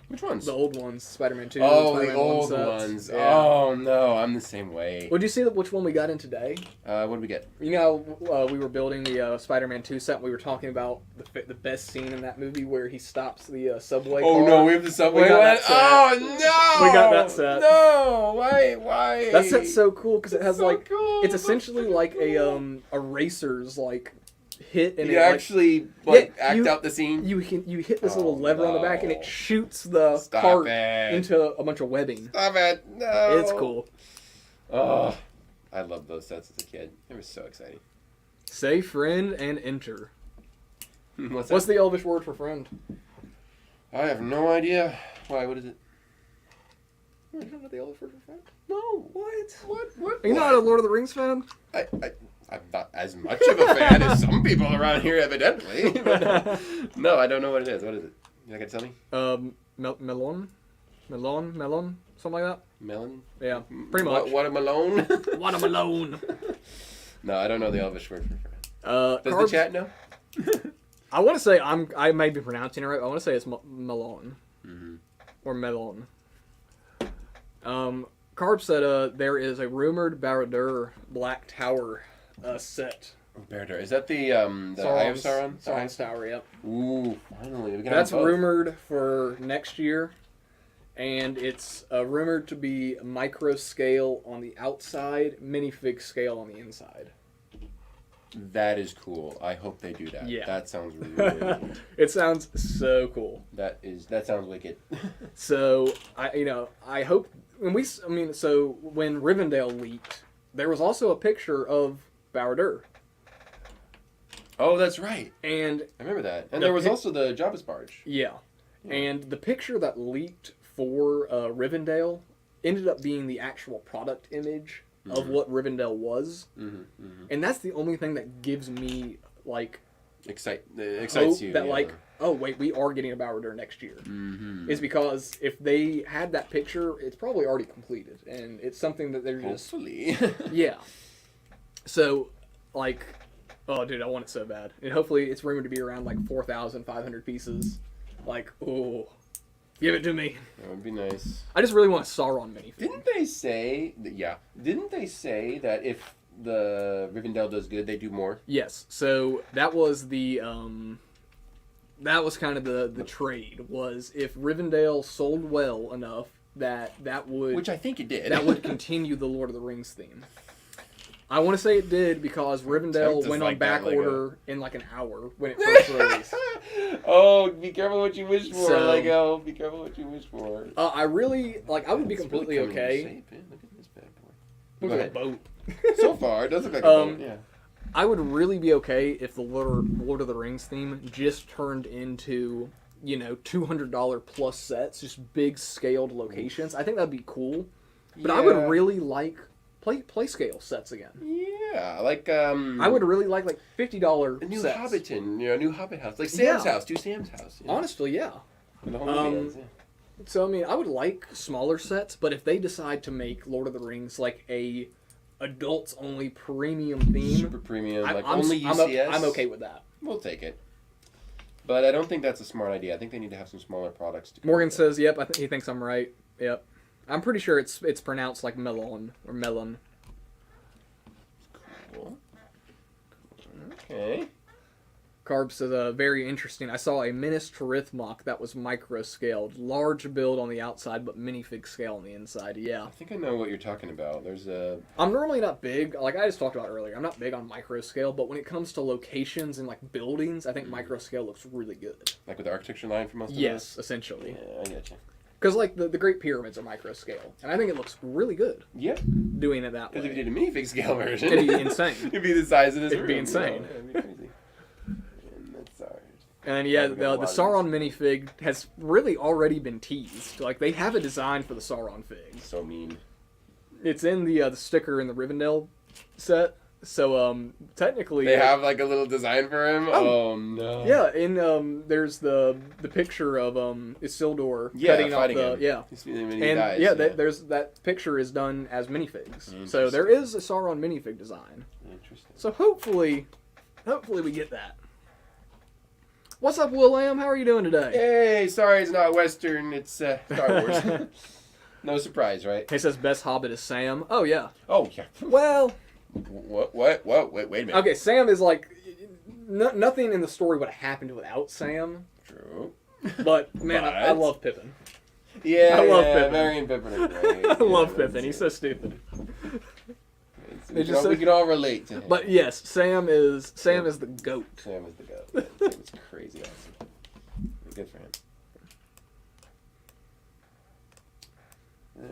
A: Which ones?
B: The old ones, Spider-Man 2.
A: Oh, the
B: Spider-Man 1
A: old
B: sets.
A: ones.
B: Yeah.
A: Oh no, I'm the same way.
B: Would you see which one we got in today?
A: What did we get?
B: You know, we were building the Spider-Man 2 set. And we were talking about the best scene in that movie where he stops the subway
A: Oh
B: car.
A: no, we have the subway
B: got
A: one.
B: that set.
A: Oh no,
B: We got that set.
A: No, why?
B: That set's so cool because it has
A: so
B: like
A: cool.
B: it's
A: That's
B: essentially
A: freaking
B: like
A: cool.
B: a racer's like hit and
A: You
B: it
A: actually act out the scene.
B: You hit this
A: Oh,
B: little lever on the back and
A: no.
B: it shoots the
A: Stop
B: cart
A: it.
B: into a bunch of webbing.
A: Stop it! No.
B: It's cool.
A: Oh, I loved those sets as a kid. It was so exciting.
B: Say friend and enter.
A: What's
B: What's the Elvish word for friend?
A: I have no idea. Why? What is it? You don't know the Elvish word for fan?
B: No.
A: What?
B: Are you not a Lord of the Rings fan?
A: I'm not as much of a fan as some people around here, evidently. But, no, I don't know what it is. What is it? You not gonna tell me?
B: Melon, something like that.
A: Melon?
B: Yeah, pretty much.
A: What a Malone?
B: What a Malone.
A: No, I don't know the Elvish word for fan. Does
B: Carbs,
A: the chat know?
B: I want to say I may be pronouncing it right. I want to say it's melon or melon. Carb said there is a rumored Barad-dûr Black Tower set.
A: Barad-dûr. Is that the Eye of Sauron?
B: Sauron's Tower, yep.
A: Ooh, finally. We got
B: That's rumored for next year, and it's rumored to be micro scale on the outside, minifig scale on the inside.
A: That is cool. I hope they do that.
B: Yeah.
A: That sounds really cool.
B: It sounds so cool.
A: That sounds wicked.
B: So, I hope when Rivendell leaked, there was also a picture of Barad-dûr.
A: Oh, that's right.
B: And
A: I remember that. And there was also the Jabba's barge.
B: Yeah. And the picture that leaked for Rivendell ended up being the actual product image of what Rivendell was. And that's the only thing that gives me,
A: excites
B: hope
A: you.
B: That, oh, wait, we are getting a Barad-dûr next year. Is because if they had that picture, it's probably already completed. And it's something that they're just...
A: Hopefully.
B: Yeah. So, oh, dude, I want it so bad. And hopefully it's rumored to be around, 4,500 pieces. Oh, give it to me.
A: That would be nice.
B: I just really want a Sauron minifig.
A: Didn't they say that if the Rivendell does good, they do more?
B: Yes. So that was that was kind of the trade, was if Rivendell sold well enough that would...
A: Which I think it did.
B: That would continue the Lord of the Rings theme. I want to say it did because Rivendell went on back order in an hour when it first released.
A: Oh, be careful what you wish for, Lego. Be careful what you wish for.
B: I really, I would be completely okay.
A: Look at this bad boy.
B: Look at a boat.
A: So far, it does look like a boat, yeah.
B: I would really be okay if the Lord of the Rings theme just turned into, $200 plus sets, just big scaled locations. I think that'd be cool. But I would really like play scale sets again.
A: Yeah,
B: I would really like $50
A: a new
B: sets.
A: Hobbiton, a new Hobbit house, like Sam's house. Do Sam's house.
B: Honestly, yeah.
A: The whole movie ends,
B: So I would like smaller sets, but if they decide to make Lord of the Rings a adults only premium theme,
A: super premium, only UCS,
B: I'm okay with that.
A: We'll take it. But I don't think that's a smart idea. I think they need to have some smaller products.
B: Morgan says, "Yep, he thinks I'm right." Yep. I'm pretty sure it's pronounced like melon or melon.
A: Cool. Okay.
B: Carb says, very interesting. I saw a Minas Tirith mock that was micro-scaled. Large build on the outside, but minifig scale on the inside. Yeah.
A: I think I know what you're talking about. There's a...
B: I'm normally not big, I just talked about earlier, I'm not big on micro-scale, but when it comes to locations and, buildings, I think micro-scale looks really good.
A: Like with the architecture line for most of
B: Yes, essentially.
A: Yeah, I get you.
B: Because, the Great Pyramids are micro-scale, and I think it looks really good.
A: Yep.
B: Doing it that way.
A: Because if you did a minifig scale version...
B: It'd be insane.
A: It'd be the size of this room.
B: It'd be insane.
A: It'd be crazy.
B: And yeah, the Sauron minifig has really already been teased. They have a design for the Sauron fig.
A: So mean.
B: It's in the sticker in the Rivendell set. So technically
A: they have a little design for him. Oh no.
B: Yeah, in there's the picture of Isildur cutting off the
A: him.
B: there's that picture is done as minifigs. So there is a Sauron minifig design.
A: Interesting.
B: So hopefully we get that. What's up, Will-Am? How are you doing today?
A: Hey, sorry it's not Western. It's Star Wars. No surprise, right?
B: He says best Hobbit is Sam. Oh, yeah.
A: Oh, yeah.
B: Well...
A: What? Wait a minute.
B: Okay, Sam is nothing in the story would have happened without Sam.
A: True.
B: But, man, I love Pippin.
A: Yeah,
B: I love Pippin.
A: Merry and Pippin are great.
B: I love Pippin. He's so stupid.
A: We can all relate to him.
B: But yes, Sam is the goat.
A: Sam is the goat. Sam is crazy awesome. Good for him.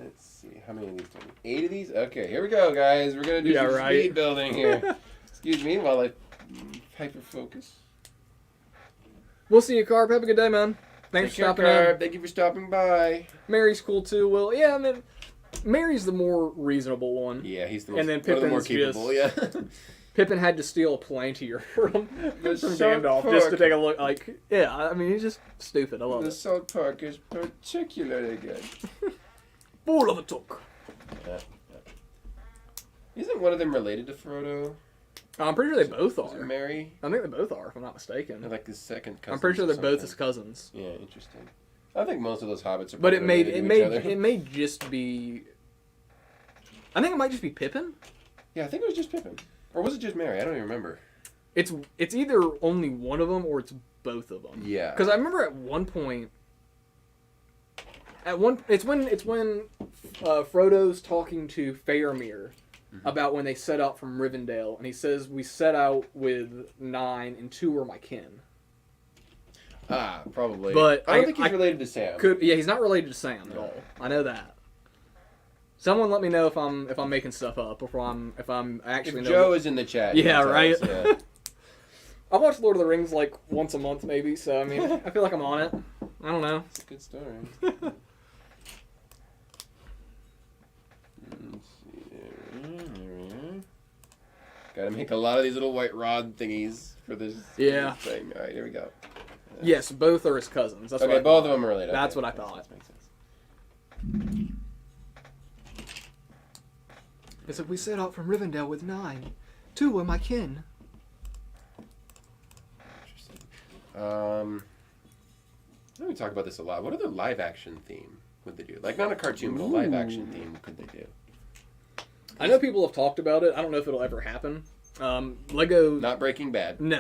A: Let's see. How many of these do we need? 8 of these? Okay, here we go, guys. We're going to do some speed building here. Excuse me while I hyper-focus.
B: We'll see you, Carp. Have a good day, man. Thanks for stopping in.
A: Thank you for stopping by.
B: Mary's cool too. Well, yeah, I mean, Mary's the more reasonable one.
A: Yeah, he's the most,
B: and then
A: one of the more capable. Yeah.
B: Pippin had to steal a Palantir from Gandalf just to take a look. Like, yeah, I mean, he's just stupid. I love it.
A: The Salt Park is particularly good.
B: Full of a talk.
A: Yeah. Isn't one of them related to Frodo?
B: I'm pretty sure they both are.
A: Mary?
B: I think they both are, if I'm not mistaken.
A: Like his second cousin.
B: I'm pretty sure they're both his cousins.
A: Yeah, interesting. I think most of those hobbits are.
B: But it may just be. I think it might just be Pippin.
A: Yeah, I think it was just Pippin, or was it just Mary? I don't even remember.
B: It's either only one of them or it's both of them.
A: Yeah.
B: Because I remember at one point. It's when Frodo's talking to Faramir about when they set out from Rivendell, and he says we set out with 9 and 2 were my kin.
A: Ah, probably.
B: But
A: I don't think he's related to Sam.
B: He's not related to Sam at all. I know that. Someone let me know if I'm making stuff up, or if I'm actually.
A: If Joe is in the chat.
B: Yeah, right.
A: Yeah.
B: I watch Lord of the Rings like once a month, maybe. So I mean, I feel like I'm on it. I don't know.
A: It's a good story. Gotta make a lot of these little white rod thingies for this thing. Alright, here we go.
B: Yes, both are his cousins. That's
A: okay, both of them are related.
B: That's what I thought.
A: That makes sense.
B: It said we set out from Rivendell with 9. 2 were my kin.
A: Interesting. We talk about this a lot. What other live action theme would they do? Like not a cartoon, but a live action theme could they do?
B: I know people have talked about it. I don't know if it'll ever happen. Lego...
A: Not Breaking Bad.
B: No.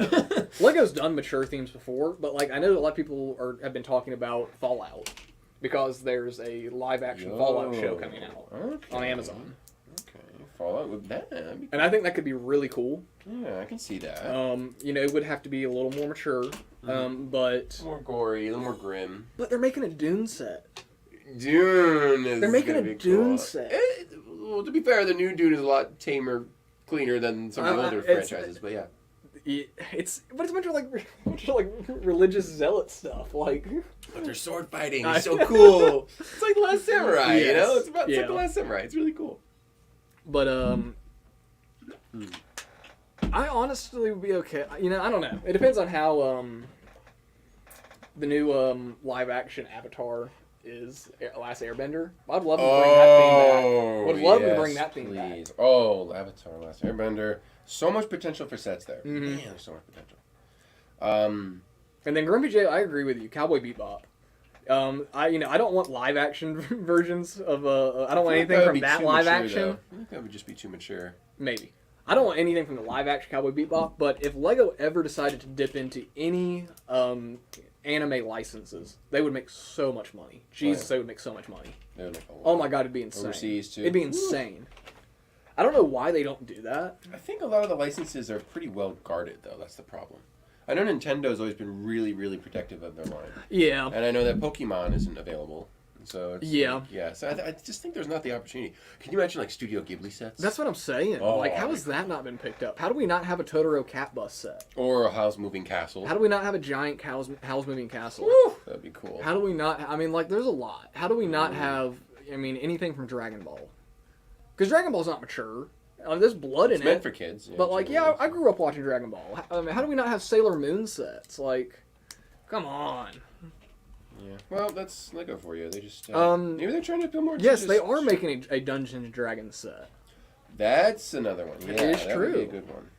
B: Lego's done mature themes before, but like I know a lot of people have been talking about Fallout because there's a live-action Fallout show coming out on Amazon.
A: Okay, Fallout with that.
B: And I think that could be really cool.
A: Yeah, I can see that.
B: It would have to be a little more mature, but...
A: More gory, a little more grim.
B: But they're making a Dune set.
A: Dune is
B: They're making a Dune
A: cool.
B: set.
A: Well, to be fair, the new Dune is a lot tamer, cleaner than some of the older franchises, but yeah.
B: It's a bunch of like religious zealot stuff, like.
A: But they're sword fighting. It's so cool. It's like The Last Samurai, you know? It's like The Last Samurai. It's really cool.
B: But I honestly would be okay. I don't know. It depends on how the new live action Avatar is Last Airbender. I'd love to bring that theme back. Would love to bring that theme back.
A: Oh, Avatar, Last Airbender. So much potential for sets there.
B: Mm-hmm.
A: Man, there's so much potential.
B: And then Grumpy J, I agree with you. Cowboy Bebop. I don't want live action versions of I don't want anything from that live action.
A: Though. I think that would just be too mature.
B: Maybe. I don't want anything from the live action Cowboy Bebop, but if Lego ever decided to dip into any anime licenses, they would make so much money. Jesus, they would make so much money.
A: They would make a lot.
B: Oh my god, it'd be insane.
A: Overseas too.
B: It'd be insane. I don't know why they don't do that.
A: I think a lot of the licenses are pretty well guarded, though. That's the problem. I know Nintendo's always been really, really protective of their line.
B: Yeah.
A: And I know that Pokemon isn't available. So it's
B: yeah.
A: So I just think there's not the opportunity. Can you imagine like Studio Ghibli sets?
B: That's what I'm saying. Like, how has that not been picked up? How do we not have a Totoro cat bus set?
A: Or a Howl's Moving Castle.
B: How do we not have a giant Howl's Moving Castle?
A: Woo! That'd be cool.
B: How do we not? I mean, like, there's a lot. How do we not have? I mean, anything from Dragon Ball? Because Dragon Ball's not mature. There's blood in it.
A: It's meant for kids.
B: But like, I grew up watching Dragon Ball. I mean, how do we not have Sailor Moon sets? Like, come on.
A: Yeah. Well, that's Lego for you. They just maybe they're trying to appeal more.
B: Yes, they are making a Dungeons and Dragons set.
A: That's another one. Yeah,
B: it is
A: that
B: true.
A: Would be a good one.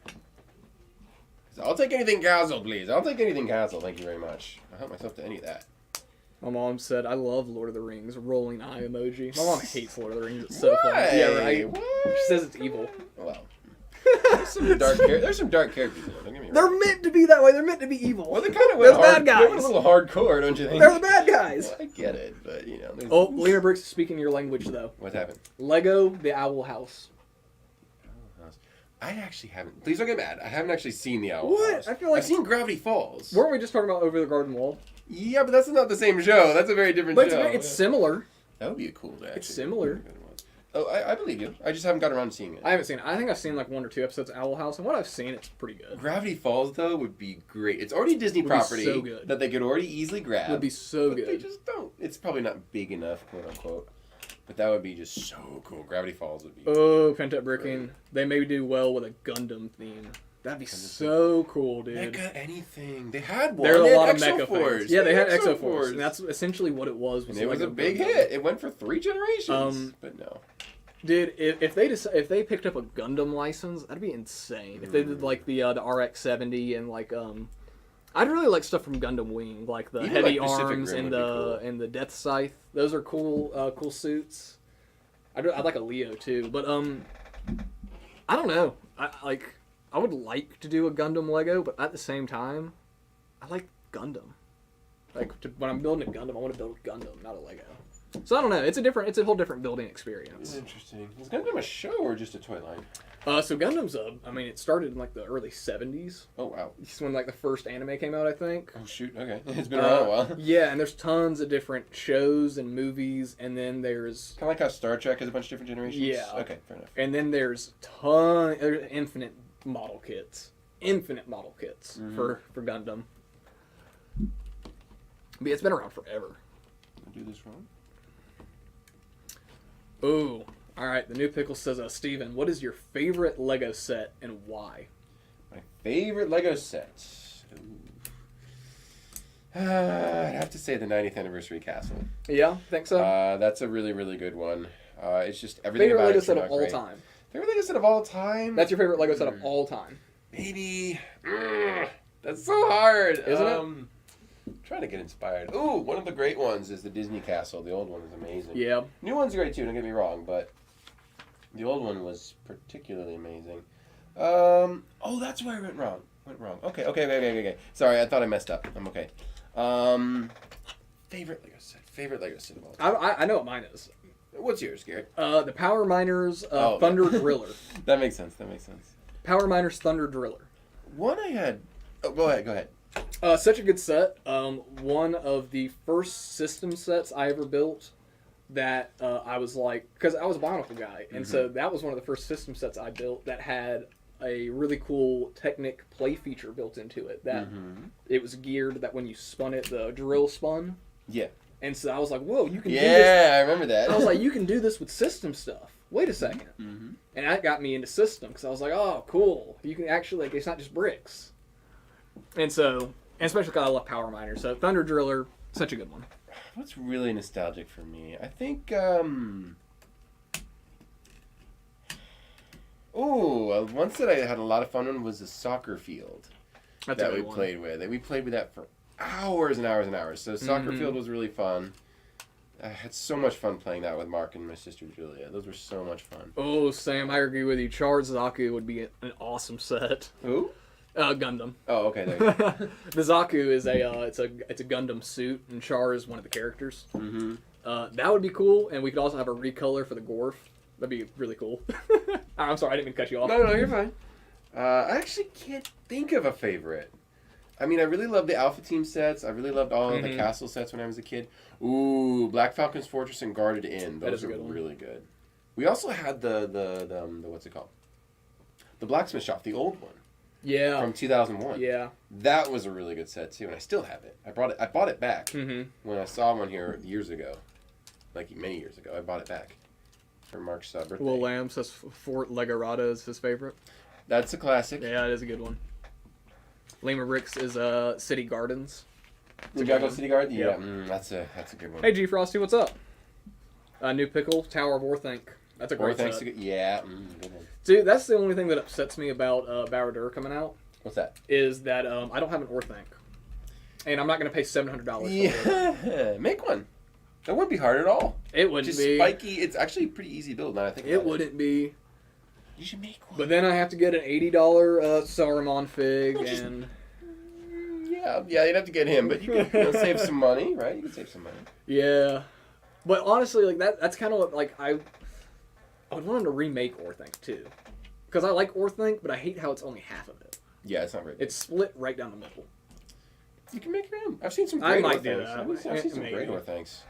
A: I'll take anything castle, please. I'll take anything castle. Thank you very much. I'll help myself to any of that.
B: My mom said, "I love Lord of the Rings." Rolling eye emoji. My mom hates Lord of the Rings. It's so funny. Yeah, right.
A: What?
B: She says it's evil.
A: Well, there's some dark characters in it. Don't get me wrong.
B: They're meant to be that way. They're meant to be evil.
A: Well, they kind of went
B: They're the bad guys.
A: They went a little hardcore, don't you think?
B: They're the bad guys.
A: Well, I get it, but you know.
B: Oh, Lena Briggs is speaking your language though.
A: What happened?
B: Lego the Owl House.
A: I actually haven't. Please don't get mad. I haven't actually seen the Owl House.
B: I feel like
A: I've seen Gravity Falls.
B: Weren't we just talking about Over the Garden Wall?
A: Yeah, but that's not the same show. That's a very different show.
B: It's similar.
A: That would be a cool day.
B: It's similar.
A: Oh, I believe you. I just haven't got around to seeing it.
B: I haven't seen it. I think I've seen like 1 or 2 episodes of Owl House, and what I've seen, it's pretty good.
A: Gravity Falls, though, would be great. It's already a Disney property
B: so good.
A: that they could already easily grab.
B: Would be so
A: but
B: good.
A: They just don't. It's probably not big enough, quote unquote. But that would be just so cool. Gravity Falls would be.
B: Oh, Pent-Up Bricking. They maybe do well with a Gundam theme. That'd be so cool, dude.
A: Mecha anything. They had one.
B: There are a lot of
A: Mecha
B: Force. Yeah, they had Exo Force. And that's essentially what it was.
A: And it was a big hit. It went for 3 generations. But no.
B: Dude, if they picked up a Gundam license, that'd be insane. If they did like the RX-70 and like I'd really like stuff from Gundam Wing, like the heavy arms and the Death Scythe. Those are cool suits. I'd like a Leo too, but I don't know. I would like to do a Gundam Lego, but at the same time, I like Gundam. When I'm building a Gundam, I want to build a Gundam, not a Lego. So I don't know. It's a whole different building experience.
A: Interesting. Is Gundam a show or just a toy line?
B: So Gundam's it started in like the early 70s.
A: Oh wow.
B: It's when like the first anime came out, I think.
A: Oh shoot. Okay. It's been around a while.
B: Yeah, and there's tons of different shows and movies, and then there's
A: kind of like how Star Trek has a bunch of different generations.
B: Yeah.
A: Okay. Fair enough.
B: And then there's infinite model kits for Gundam. But it's been around forever.
A: I'll do this wrong.
B: Ooh. Alright, the new pickle says, Steven, what is your favorite Lego set and why?
A: My favorite Lego set? I'd have to say the 90th anniversary castle.
B: Yeah, think so?
A: That's a really, really good one. It's just everything
B: favorite
A: about
B: Lego
A: it
B: set of all time?
A: Favorite Lego set of all time?
B: That's your favorite Lego set of all time?
A: Maybe. That's so hard.
B: Isn't it?
A: I'm trying to get inspired. Ooh, one of the great ones is the Disney castle. The old one is amazing.
B: Yeah.
A: New one's great too, don't get me wrong, but the old one was particularly amazing. Oh, that's where I went wrong. Okay. Sorry, I thought I messed up. I'm okay. Favorite Lego set of all time.
B: I know what mine is.
A: What's yours, Garrett?
B: The Power Miners Thunder Driller.
A: That makes sense.
B: Power Miners Thunder Driller.
A: One I had... Oh, go ahead.
B: Such a good set. One of the first system sets I ever built that I was like... Because I was a Bionicle guy, and so that was one of the first system sets I built that had a really cool Technic play feature built into it. That it was geared that when you spun it, the drill spun.
A: Yeah.
B: And so I was like, whoa, you can do this.
A: Yeah, I remember that.
B: I was like, you can do this with system stuff. Wait a second. And that got me into system because I was like, oh, cool. You can actually, it's not just bricks. And so, and especially because I love Power Miner. So Thunder Driller, such a good one.
A: What's really nostalgic for me? I think, one set I had a lot of fun on was the soccer field that we played with. And we played with that for hours and hours and hours. So soccer field was really fun. I had so much fun playing that with Mark and my sister Julia. Those were so much fun.
B: Oh, Sam, I agree with you. Char's Zaku would be an awesome set.
A: Who?
B: Gundam.
A: Oh, okay. There you go.
B: The Zaku is it's a Gundam suit, and Char is one of the characters. That would be cool, and we could also have a recolor for the Gorf. That'd be really cool. I'm sorry, I didn't mean to cut you off.
A: No, you're fine. I actually can't think of a favorite. I mean, I really loved the Alpha Team sets. I really loved all of the castle sets when I was a kid. Ooh, Black Falcon's Fortress and Guarded Inn. Those are really good. We also had the what's it called? The Blacksmith Shop, the old one.
B: Yeah.
A: From 2001.
B: Yeah.
A: That was a really good set too, and I still have it. I bought it back when I saw one here years ago, like many years ago. I bought it back for Mark's birthday.
B: Will Lamb says Fort Legorata is his favorite.
A: That's a classic.
B: Yeah, it is a good one. Lima Bricks is City Gardens.
A: Jago City Garden? Yeah, that's a good one.
B: Hey, G Frosty, what's up? New Pickle, Tower of Orthanc. That's a great set.
A: Yeah, good one.
B: Dude, that's the only thing that upsets me about Baradur coming out.
A: What's that?
B: Is that I don't have an Orthanc. And I'm not going to pay $700 for it.
A: Yeah, make one. That wouldn't be hard at all.
B: It wouldn't be.
A: Spiky. It's actually a pretty easy build now I think about it.
B: It wouldn't be.
A: You should make one.
B: But then I have to get an $80 Saruman fig and...
A: Yeah, you'd have to get him, but you can save some money, right? You can save some money.
B: Yeah. But honestly, like that's kind of what, like, I would want him to remake Orthanc, too. Because I like Orthanc, but I hate how it's only half of it.
A: Yeah, it's not very good.
B: It's split right down the middle.
A: You can make your own. I've seen some great
B: I might do that.
A: I've seen some great Orthancs.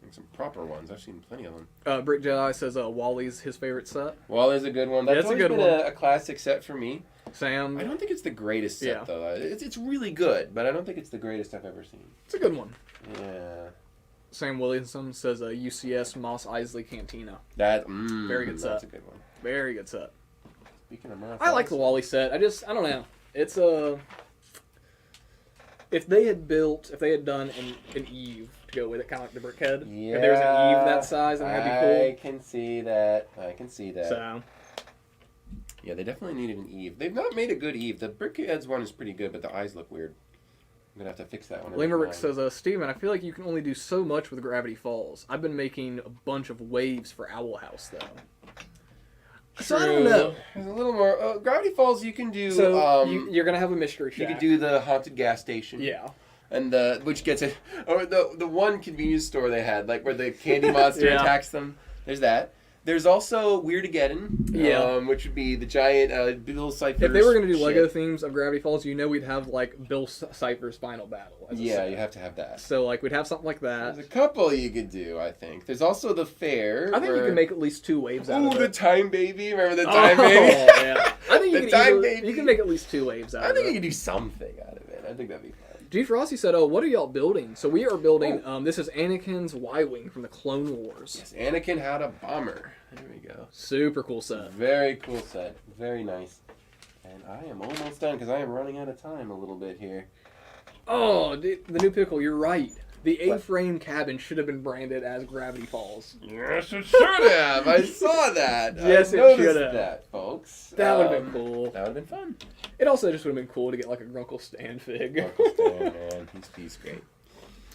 A: Like some proper ones. I've seen plenty of them.
B: Brick Jedi says Wally's his favorite set.
A: Wally's a good one. That's always been a classic set for me.
B: Sam.
A: I don't think it's the greatest set, though. It's really good, but I don't think it's the greatest I've ever seen.
B: It's a good one.
A: Yeah.
B: Sam Williamson says UCS Moss Eisley Cantina.
A: Very
B: good set.
A: That's a good one.
B: Very good set.
A: Speaking of Moss,
B: I like the Wally set. I don't know. It's if they had done an Eve to go with it, kind of like the Brickhead.
A: Yeah.
B: If there was an Eve that size, then that'd be cool.
A: I can see that.
B: So.
A: Yeah, they definitely needed an Eve. They've not made a good Eve. The Brickhead's one is pretty good, but the eyes look weird. I'm going to have to fix that one.
B: Limerick says, Steven, I feel like you can only do so much with Gravity Falls. I've been making a bunch of waves for Owl House, though.
A: True.
B: So I don't know.
A: There's a little more. Gravity Falls, you can do...
B: So you're going to have a mystery shack.
A: You can do the haunted gas station.
B: Yeah.
A: And which gets it... Or the one convenience store they had, like where the candy monster attacks them. There's that. There's also Weirdageddon, which would be the giant Bill Cipher's
B: If they were going to do Lego themes of Gravity Falls, we'd have, like, Bill Cipher's final battle.
A: You have to have that.
B: So, like, we'd have something like that.
A: There's a couple you could do, I think. There's also the fair.
B: I think you can make at least 2 waves out of it.
A: Ooh, the Time Baby. Remember the Time Baby?
B: Yeah. I think you can make at least 2 waves out of it.
A: I think you can do something out of it. I think that'd be fun.
B: G. Frosty said, what are y'all building? So we are building, this is Anakin's Y-Wing from the Clone Wars.
A: Yes, Anakin had a bomber. There we go.
B: Super cool set.
A: Very cool set. Very nice. And I am almost done because I am running out of time a little bit here.
B: Oh, the new pickle, you're right. The A-frame cabin should have been branded as Gravity Falls.
A: Yes, it should have. I saw that.
B: Yes,
A: I
B: it should have.
A: That, folks.
B: That would have been cool.
A: That would have been fun.
B: It also just would have been cool to get like a Grunkle Stan fig.
A: Grunkle Stan, man. He's great.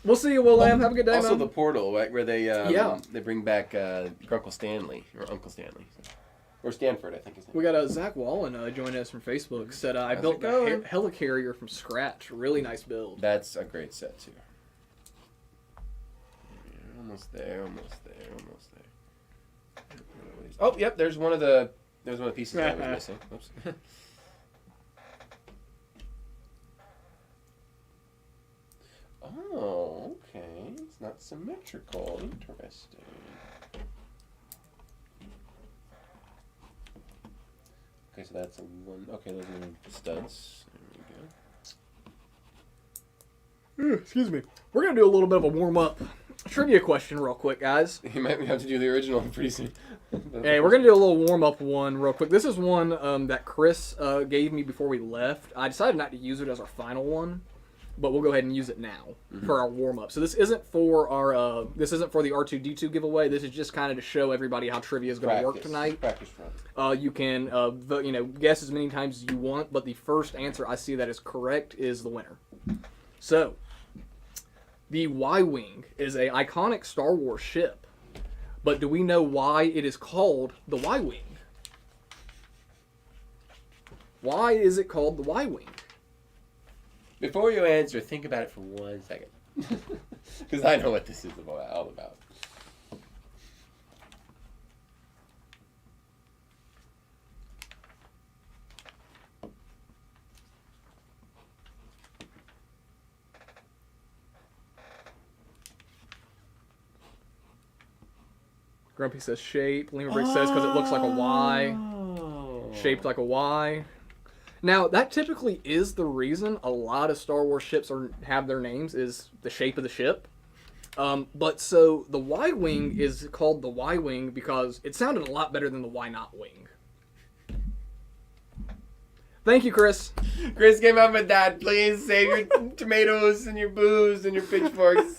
B: We'll see you, Will. Have a good day,
A: also,
B: man.
A: the portal, right, where they bring back Grunkle Stanley, or Uncle Stanley. Or Stanford, I think his name.
B: We got Zach Wallen joining us from Facebook. Said, I built the helicarrier from scratch. Really nice build.
A: That's a great set, too. Almost there. Oh, yep. There's one of the pieces I was missing. Oops. Oh, okay. It's not symmetrical. Interesting. Okay, so that's a one. Okay, those are studs. There we go.
B: Excuse me. We're gonna do a little bit of a warm up. Trivia question real quick, guys.
A: You might have to do the original pretty soon.
B: Hey, we're going to do a little warm-up one real quick. This is one that Chris gave me before we left. I decided not to use it as our final one, but we'll go ahead and use it now for our warm-up. So this isn't for our the R2-D2 giveaway. This is just kind of to show everybody how trivia is going to work tonight.
A: Practice run.
B: You can guess as many times as you want, but the first answer I see that is correct is the winner. So, the Y-Wing is an iconic Star Wars ship, but do we know why it is called the Y-Wing? Why is it called the Y-Wing?
A: Before you answer, think about it for 1 second. Because I know what this is all about.
B: Grumpy says shape. Lemurbrick says because it looks like a Y. Shaped like a Y. Now, that typically is the reason a lot of Star Wars ships have their names, is the shape of the ship. But so the Y-Wing is called the Y-Wing because it sounded a lot better than the Why Not Wing. Thank you, Chris.
A: Chris came up with that. Please save your tomatoes and your booze and your pitchforks.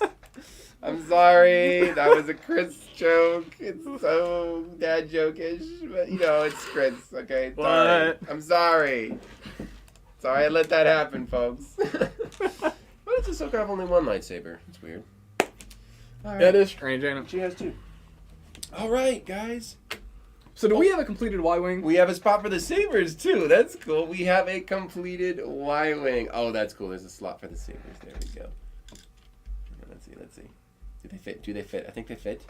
A: I'm sorry. That was a Chris joke. It's so dad joke-ish. But, it's Chris. Okay? Sorry. I'm sorry. Sorry I let that happen, folks. But it's a Ahsoka have only one lightsaber. It's weird.
B: All right. That is strange, ain't it?
A: She has 2. All right, guys.
B: So do we have a completed Y-Wing?
A: We have a spot for the sabers, too. That's cool. We have a completed Y-Wing. Oh, that's cool. There's a slot for the sabers. There we go. Let's see. Do they fit? I think they fit.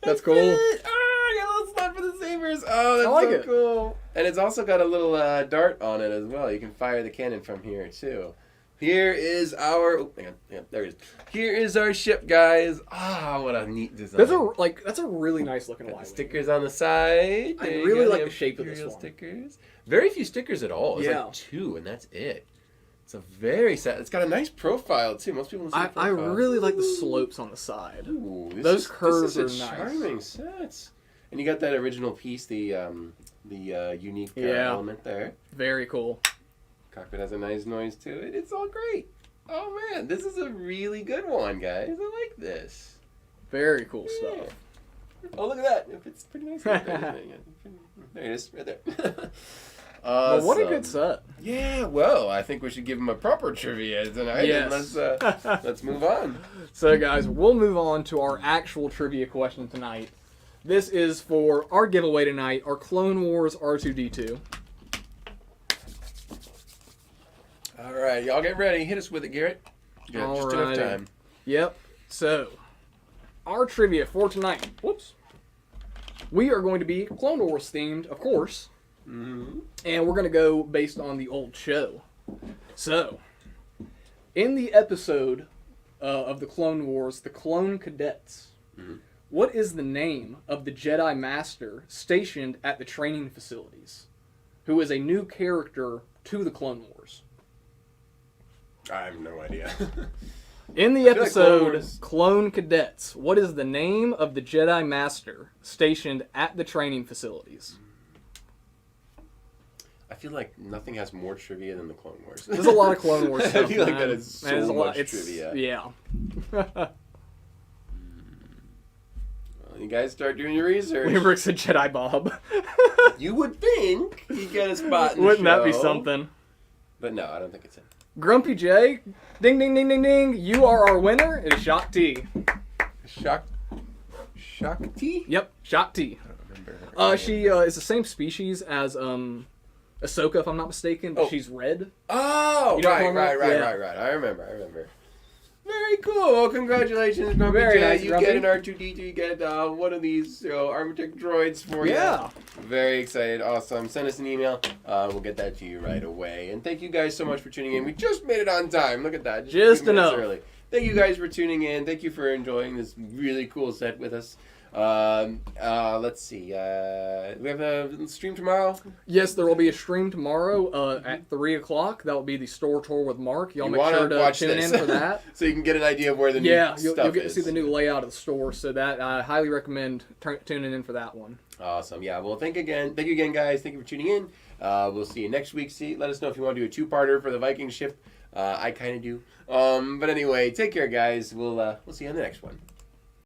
B: That's cool.
A: I got a little slot for the sabers. Oh, that's so cool. And it's also got a little dart on it as well. You can fire the cannon from here, too. Here is our. Oh, hang on, there it is. Here is our ship, guys. What a neat design.
B: That's a really nice looking
A: Got
B: Y-wing.
A: the stickers on the side.
B: I really like the shape of this one.
A: Stickers. Very few stickers at all. It's like 2, and that's it. It's a very set. It's got a nice profile too. Most people don't see
B: I really like the slopes on the side.
A: Ooh,
B: those curves are nice.
A: Charming sets. And you got that original piece, the unique element there.
B: Very cool.
A: Cockpit has a nice noise to it. It's all great. Oh man, this is a really good one, guys. I like this.
B: Very cool stuff.
A: Oh, look at that. It's pretty nice. There it is, right there.
B: Well, what a good set.
A: Yeah, well, I think we should give him a proper trivia tonight.
B: Yes.
A: And let's move on.
B: So, guys, we'll move on to our actual trivia question tonight. This is for our giveaway tonight, our Clone Wars R2-D2.
A: All right, y'all get ready. Hit us with it, Garrett. You got just enough time.
B: Yep. So, our trivia for tonight. Whoops. We are going to be Clone Wars themed, of course.
A: Mm-hmm.
B: And we're going to go based on the old show. So, in the episode of the Clone Wars, the Clone Cadets, what is the name of the Jedi Master stationed at the training facilities, who is a new character to the Clone Wars?
A: I have no idea.
B: In the episode Clone Cadets, what is the name of the Jedi Master stationed at the training facilities?
A: I feel like nothing has more trivia than the Clone Wars.
B: There's a lot of Clone Wars stuff.
A: I feel like that is so much trivia.
B: Yeah.
A: Well, you guys start doing your research.
B: Limerick's a Jedi Bob.
A: You would think he'd get a spot in the
B: Wouldn't
A: show.
B: that be something?
A: But no, I don't think it's him.
B: Grumpy J, ding, ding, ding, ding, ding. You are our winner. It is Shock T.
A: Shock T?
B: Yep, Shock T.
A: I don't remember.
B: She is the same species as Ahsoka, if I'm not mistaken, but she's red.
A: Oh,
B: You know
A: right. I remember. Very cool. Well, congratulations, Grumpy J.
B: Nice,
A: you
B: Grumpy.
A: get an R2-D2. You get one of these Armatech droids for you.
B: Yeah.
A: Very excited. Awesome. Send us an email. We'll get that to you right away. And thank you guys so much for tuning in. We just made it on time. Look at that.
B: Just
A: a few minutes
B: enough.
A: early. Thank you guys for tuning in. Thank you for enjoying this really cool set with us. Let's see. We have a stream tomorrow.
B: Yes, there will be a stream tomorrow at 3 o'clock. That will be the store tour with Mark. Y'all
A: You
B: make sure
A: wanna
B: to
A: watch
B: tune
A: this.
B: in for that.
A: So you can get an idea of where the new
B: Yeah,
A: stuff
B: you'll get to
A: is.
B: see the new layout of the store. So that I highly recommend tuning in for that one.
A: Awesome. Yeah. Well, thank you again, guys. Thank you for tuning in. We'll see you next week. Let us know if you want to do a 2-parter for the Vikings ship. I kind of do. But anyway, take care, guys. We'll see you on the next one.